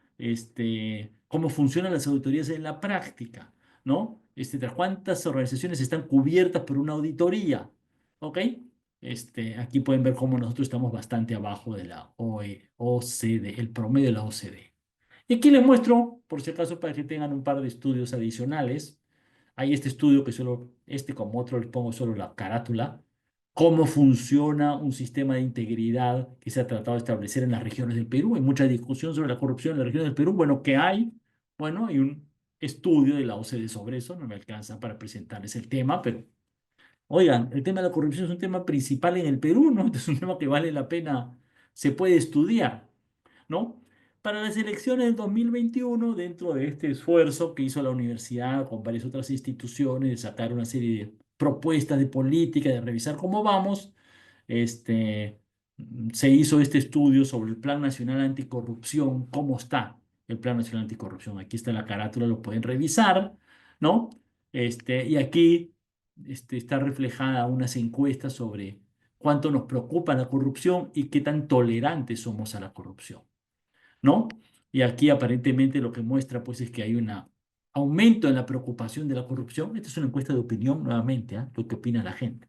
¿Cómo funcionan las auditorías en la práctica, ¿no? Tras cuántas organizaciones están cubiertas por una auditoría, ¿ok? Aquí pueden ver cómo nosotros estamos bastante abajo de la OCDE, el promedio de la OCDE. Y aquí les muestro, por si acaso, para que tengan un par de estudios adicionales. Hay este estudio que solo, como otro, les pongo solo la carátula, cómo funciona un sistema de integridad que se ha tratado de establecer en las regiones del Perú. Hay mucha discusión sobre la corrupción en las regiones del Perú. Bueno, ¿qué hay? Bueno, hay un estudio de la OCDE sobre eso, no me alcanza para presentarles el tema, pero oigan, el tema de la corrupción es un tema principal en el Perú, ¿no? Es un tema que vale la pena, se puede estudiar, ¿no? Para las elecciones del 2021, dentro de este esfuerzo que hizo la universidad con varias otras instituciones de sacar una serie de propuestas de política, de revisar cómo vamos, este, se hizo este estudio sobre el Plan Nacional Anticorrupción, cómo está el Plan Nacional Anticorrupción. Aquí está la carátula, lo pueden revisar, ¿no? Y aquí está reflejada unas encuestas sobre cuánto nos preocupa la corrupción y qué tan tolerantes somos a la corrupción, ¿no? Y aquí aparentemente lo que muestra pues es que hay un aumento en la preocupación de la corrupción. Esta es una encuesta de opinión nuevamente, ¿ah? Lo que opina la gente,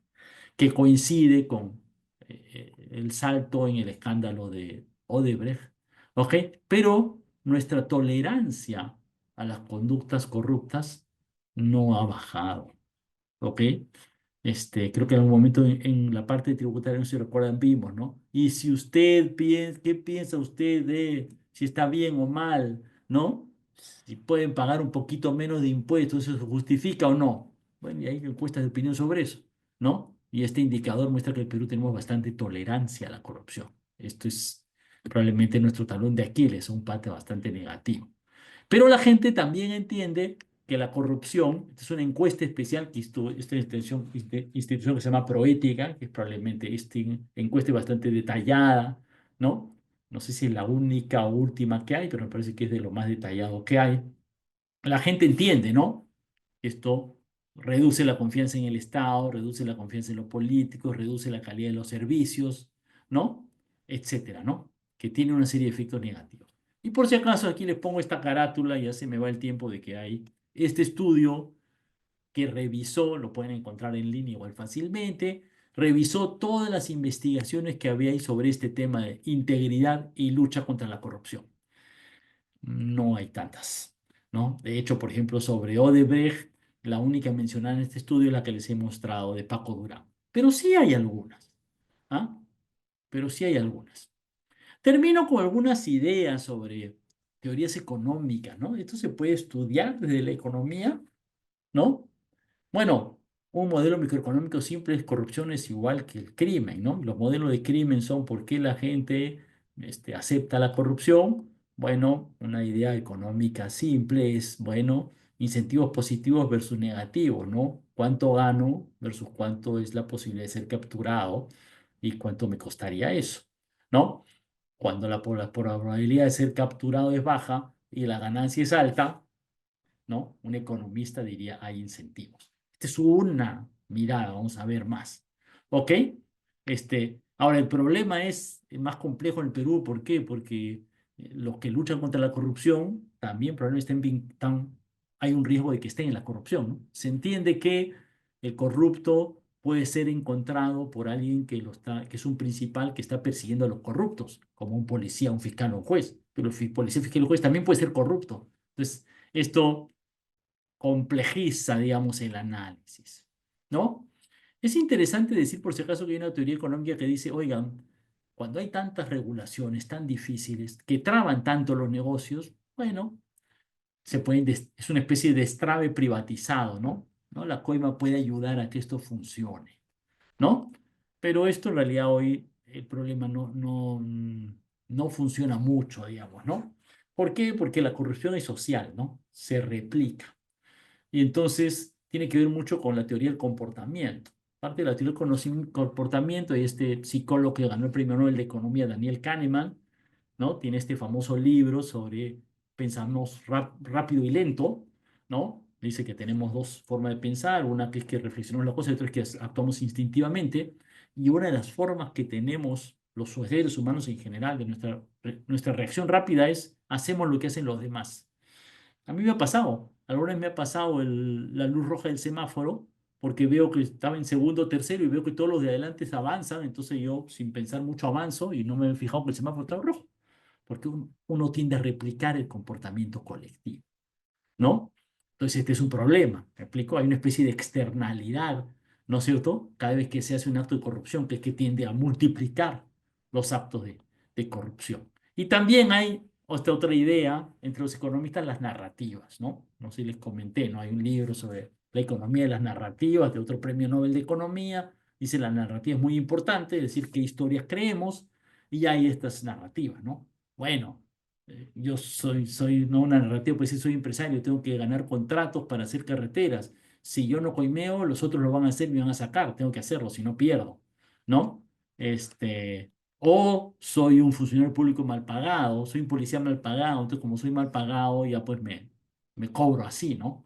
que coincide con el salto en el escándalo de Odebrecht, ¿ok? Pero nuestra tolerancia a las conductas corruptas no ha bajado, ¿ok? Creo que en algún momento en la parte tributaria, no sé si recuerdan, vimos, ¿no? Y si usted piensa, ¿qué piensa usted de si está bien o mal, ¿no? Si pueden pagar un poquito menos de impuestos, ¿eso se justifica o no? Bueno, y hay encuestas de opinión sobre eso, ¿no? Y este indicador muestra que en el Perú tenemos bastante tolerancia a la corrupción. Esto es probablemente nuestro talón de Aquiles, un parte bastante negativo. Pero la gente también entiende que la corrupción, esta es una encuesta especial que hizo esta institución que se llama Proética, que es probablemente esta encuesta es bastante detallada, ¿no? No sé si es la única o última que hay, pero me parece que es de lo más detallado que hay. La gente entiende, ¿no? Esto reduce la confianza en el Estado, reduce la confianza en los políticos, reduce la calidad de los servicios, ¿no? Etcétera, ¿no? Que tiene una serie de efectos negativos. Y por si acaso aquí les pongo esta carátula, ya se me va el tiempo de que hay este estudio que revisó, lo pueden encontrar en línea igual fácilmente, revisó todas las investigaciones que había ahí sobre este tema de integridad y lucha contra la corrupción. No hay tantas, ¿no? De hecho, por ejemplo, sobre Odebrecht, la única mencionada en este estudio es la que les he mostrado de Paco Durán. Pero sí hay algunas, ¿ah? Pero sí hay algunas. Termino con algunas ideas sobre teorías económicas, ¿no? Esto se puede estudiar desde la economía, ¿no? Bueno, un modelo microeconómico simple es corrupción es igual que el crimen, ¿no? Los modelos de crimen son por qué la gente acepta la corrupción. Bueno, una idea económica simple es, bueno, incentivos positivos versus negativos, ¿no? ¿Cuánto gano versus cuánto es la posibilidad de ser capturado y cuánto me costaría eso, ¿no? Cuando la probabilidad de ser capturado es baja y la ganancia es alta, ¿no? Un economista diría hay incentivos. Esta es una mirada, vamos a ver más. ¿Ok? Ahora, el problema es más complejo en el Perú. ¿Por qué? Porque los que luchan contra la corrupción también probablemente hay un riesgo de que estén en la corrupción, ¿no? Se entiende que el corrupto puede ser encontrado por alguien que es un principal que está persiguiendo a los corruptos, como un policía, un fiscal o un juez. Pero el policía, fiscal o juez también puede ser corrupto. Entonces, esto complejiza, digamos, el análisis, ¿no? Es interesante decir, por si acaso, que hay una teoría económica que dice, oigan, cuando hay tantas regulaciones tan difíciles que traban tanto los negocios, bueno, es una especie de destrave privatizado, ¿no? ¿No? La coima puede ayudar a que esto funcione, ¿no? Pero esto en realidad hoy el problema no funciona mucho, digamos, ¿no? ¿Por qué? Porque la corrupción es social, ¿no? Se replica. Y entonces tiene que ver mucho con la teoría del comportamiento. Parte de la teoría del comportamiento, y este psicólogo que ganó el premio Nobel de Economía, Daniel Kahneman, ¿no? Tiene este famoso libro sobre pensarnos rápido y lento, ¿no? Dice que tenemos dos formas de pensar, una que es que reflexionamos las cosas y otra es que actuamos instintivamente. Y una de las formas que tenemos los seres humanos en general de nuestra reacción rápida es hacemos lo que hacen los demás. A mí me ha pasado, alguna vez me ha pasado la luz roja del semáforo porque veo que estaba en segundo o tercero y veo que todos los de adelante se avanzan, entonces yo sin pensar mucho avanzo y no me he fijado que el semáforo estaba rojo, porque uno tiende a replicar el comportamiento colectivo, ¿no? Entonces este es un problema, ¿me explico? Hay una especie de externalidad, ¿no es cierto? Cada vez que se hace un acto de corrupción, que es que tiende a multiplicar los actos de corrupción. Y también hay otra idea entre los economistas, las narrativas, ¿no? No sé si les comenté, ¿no? Hay un libro sobre la economía de las narrativas de otro premio Nobel de Economía. Dice la narrativa es muy importante, es decir, qué historias creemos, y hay estas narrativas, ¿no? Bueno, yo soy no una narrativa, pues sí soy empresario, tengo que ganar contratos para hacer carreteras. Si yo no coimeo, los otros lo van a hacer y me van a sacar, tengo que hacerlo, si no pierdo, ¿no? O soy un funcionario público mal pagado, soy un policía mal pagado, entonces como soy mal pagado, ya pues me cobro así, ¿no?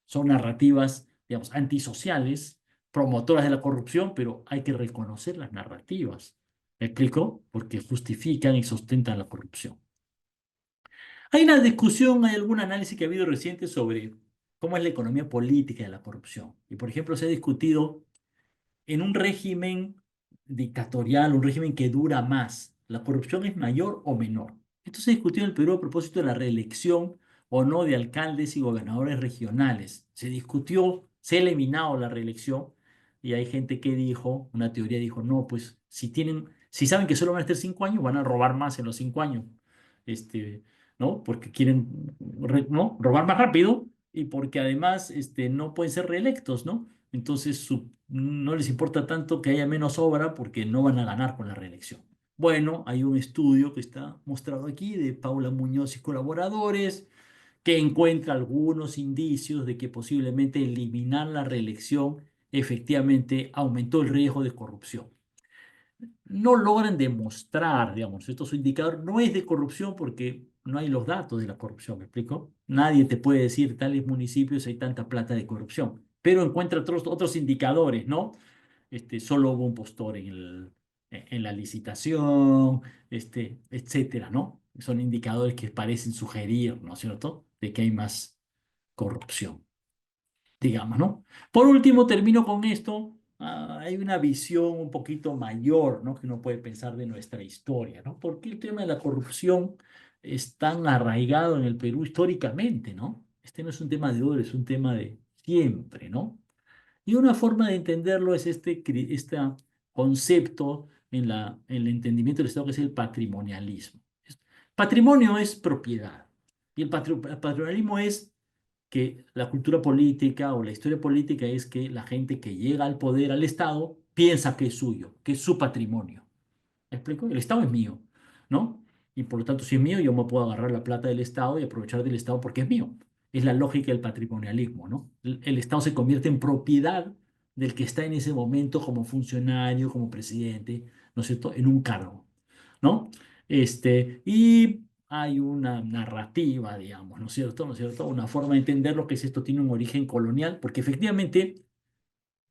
Son narrativas, digamos, antisociales, promotoras de la corrupción, pero hay que reconocer las narrativas. ¿Me explico? Porque justifican y sustentan la corrupción. Hay una discusión, hay algún análisis que ha habido reciente sobre cómo es la economía política de la corrupción. Y, por ejemplo, se ha discutido en un régimen dictatorial, un régimen que dura más, ¿la corrupción es mayor o menor? Esto se discutió en el Perú a propósito de la reelección o no de alcaldes y gobernadores regionales. Se discutió, se ha eliminado la reelección y hay gente que dijo, una teoría dijo, no, pues si saben que solo van a estar 5 años, van a robar más en los 5 años. Este, ¿No? Porque quieren, ¿no? Robar más rápido y porque además no pueden ser reelectos, ¿no? Entonces no les importa tanto que haya menos obra porque no van a ganar con la reelección. Bueno, hay un estudio que está mostrado aquí de Paula Muñoz y colaboradores que encuentra algunos indicios de que posiblemente eliminar la reelección efectivamente aumentó el riesgo de corrupción. No logran demostrar, digamos, esto es un indicador, no es de corrupción porque no hay los datos de la corrupción, ¿me explico? Nadie te puede decir tales municipios hay tanta plata de corrupción, pero encuentra otros indicadores, ¿no? Solo hubo un postor en la licitación, etcétera, ¿no? Son indicadores que parecen sugerir, ¿no es cierto?, de que hay más corrupción, digamos, ¿no? Por último, termino con esto. Hay una visión un poquito mayor, ¿no? Que uno puede pensar de nuestra historia, ¿no? ¿Por qué el tema de la corrupción es tan arraigado en el Perú históricamente, ¿no? Este no es un tema de hoy, es un tema de siempre, ¿no? Y una forma de entenderlo es este concepto en el entendimiento del Estado que es el patrimonialismo. Patrimonio es propiedad y el patrimonialismo es que la cultura política o la historia política es que la gente que llega al poder, al Estado, piensa que es suyo, que es su patrimonio. ¿Me explico? El Estado es mío, ¿no? Y por lo tanto, si es mío, yo me puedo agarrar la plata del Estado y aprovechar del Estado porque es mío. Es la lógica del patrimonialismo, ¿no? El Estado se convierte en propiedad del que está en ese momento como funcionario, como presidente, ¿no es cierto?, en un cargo, ¿no? Y hay una narrativa, digamos, ¿no es cierto? ¿No es cierto? Una forma de entender lo que es esto tiene un origen colonial, porque efectivamente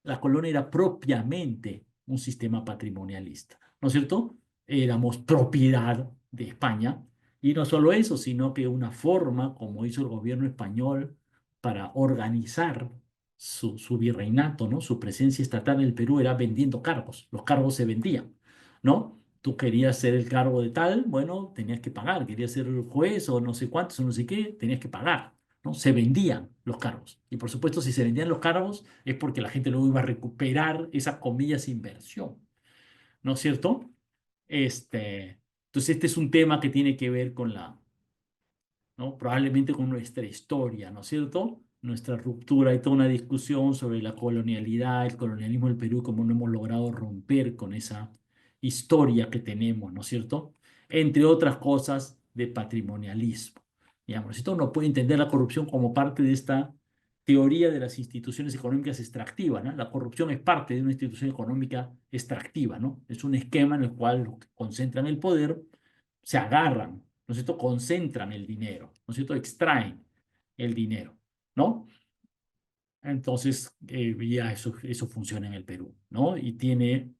la colonia era propiamente un sistema patrimonialista, ¿no es cierto? Éramos propiedad de España y no solo eso, sino que una forma como hizo el gobierno español para organizar su virreinato, ¿no? Su presencia estatal en el Perú era vendiendo cargos, los cargos se vendían, ¿no? Tú querías ser el cargo de tal, bueno, tenías que pagar, querías ser el juez o no sé cuántos o no sé qué, tenías que pagar. ¿No? Se vendían los cargos. Y por supuesto, si se vendían los cargos es porque la gente luego iba a recuperar esa comillas inversión, ¿no es cierto? Entonces, este es un tema que tiene que ver con ¿no? Probablemente con nuestra historia, ¿no es cierto? Nuestra ruptura, hay toda una discusión sobre la colonialidad, el colonialismo del Perú, cómo no hemos logrado romper con esa historia que tenemos, ¿no es cierto? Entre otras cosas de patrimonialismo. Digamos, esto uno puede entender la corrupción como parte de esta teoría de las instituciones económicas extractivas, ¿no? La corrupción es parte de una institución económica extractiva, ¿no? Es un esquema en el cual los que concentran el poder se agarran, ¿no es cierto? Concentran el dinero, ¿no es cierto? Extraen el dinero, ¿no? Entonces, ya eso funciona en el Perú, ¿no? Y tiene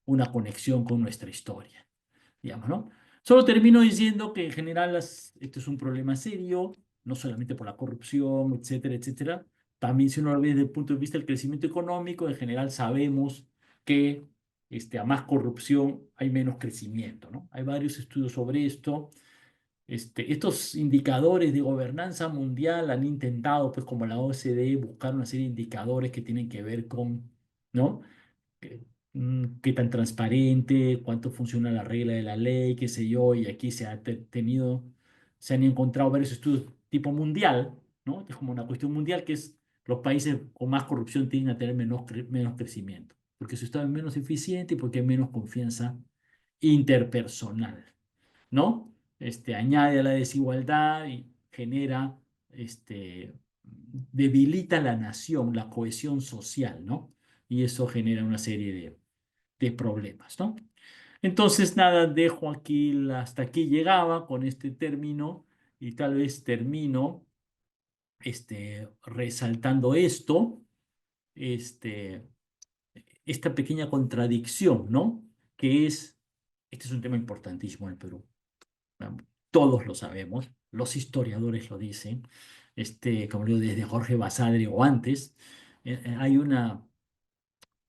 una conexión con nuestra historia, digamos, ¿no? Solo termino diciendo que en general esto es un problema serio, no solamente por la corrupción, etcétera, etcétera. También si uno lo ve desde el punto de vista del crecimiento económico, en general sabemos que a más corrupción hay menos crecimiento, ¿no? Hay varios estudios sobre esto. Estos indicadores de gobernanza mundial han intentado, pues como la OCDE, buscar una serie de indicadores que tienen que ver con, ¿no? Qué tan transparente, cuánto funciona la regla de la ley, qué sé yo, y aquí se han encontrado varios estudios tipo mundial, ¿no? Es como una cuestión mundial que es los países con más corrupción tienden a tener menos crecimiento, porque su Estado es menos eficiente y porque hay menos confianza interpersonal, ¿no? Añade a la desigualdad y genera, debilita la nación, la cohesión social, ¿no? Y eso genera una serie de problemas, ¿no? Entonces, nada, dejo hasta aquí llegaba con este término y tal vez termino resaltando este, esta pequeña contradicción, ¿no? Que es, este es un tema importantísimo en el Perú. ¿No? Todos lo sabemos, los historiadores lo dicen, como digo, desde Jorge Basadre o antes, hay una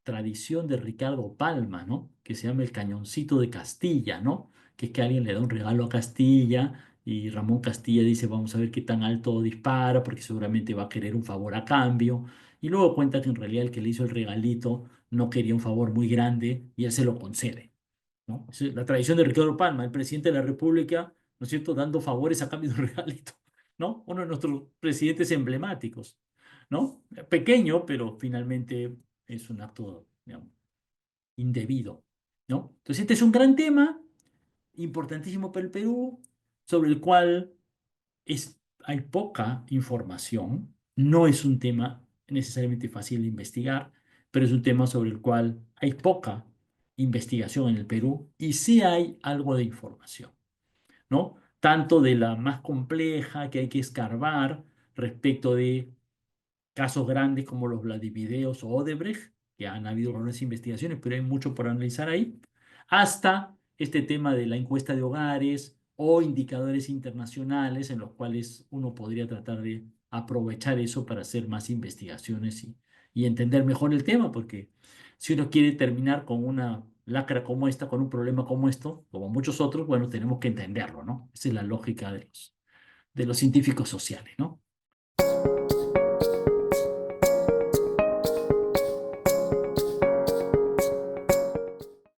tradición de Ricardo Palma, ¿no? Que se llama el cañoncito de Castilla, ¿no? Que es que alguien le da un regalo a Castilla y Ramón Castilla dice, vamos a ver qué tan alto dispara, porque seguramente va a querer un favor a cambio. Y luego cuenta que en realidad el que le hizo el regalito no quería un favor muy grande y él se lo concede, ¿no? Es la tradición de Ricardo Palma, el presidente de la República, ¿no es cierto?, dando favores a cambio de un regalito, ¿no? Uno de nuestros presidentes emblemáticos, ¿no? Pequeño, pero finalmente es un acto, digamos, indebido, ¿no? Entonces, este es un gran tema, importantísimo para el Perú, sobre el cual hay poca información, no es un tema necesariamente fácil de investigar, pero es un tema sobre el cual hay poca investigación en el Perú y sí hay algo de información, ¿no? Tanto de la más compleja que hay que escarbar respecto de casos grandes como los Vladivideos o Odebrecht, que han habido grandes investigaciones, pero hay mucho por analizar ahí, hasta este tema de la encuesta de hogares o indicadores internacionales en los cuales uno podría tratar de aprovechar eso para hacer más investigaciones y entender mejor el tema, porque si uno quiere terminar con una lacra como esta, con un problema como esto, como muchos otros, bueno, tenemos que entenderlo, ¿no? Esa es la lógica de los científicos sociales, ¿no?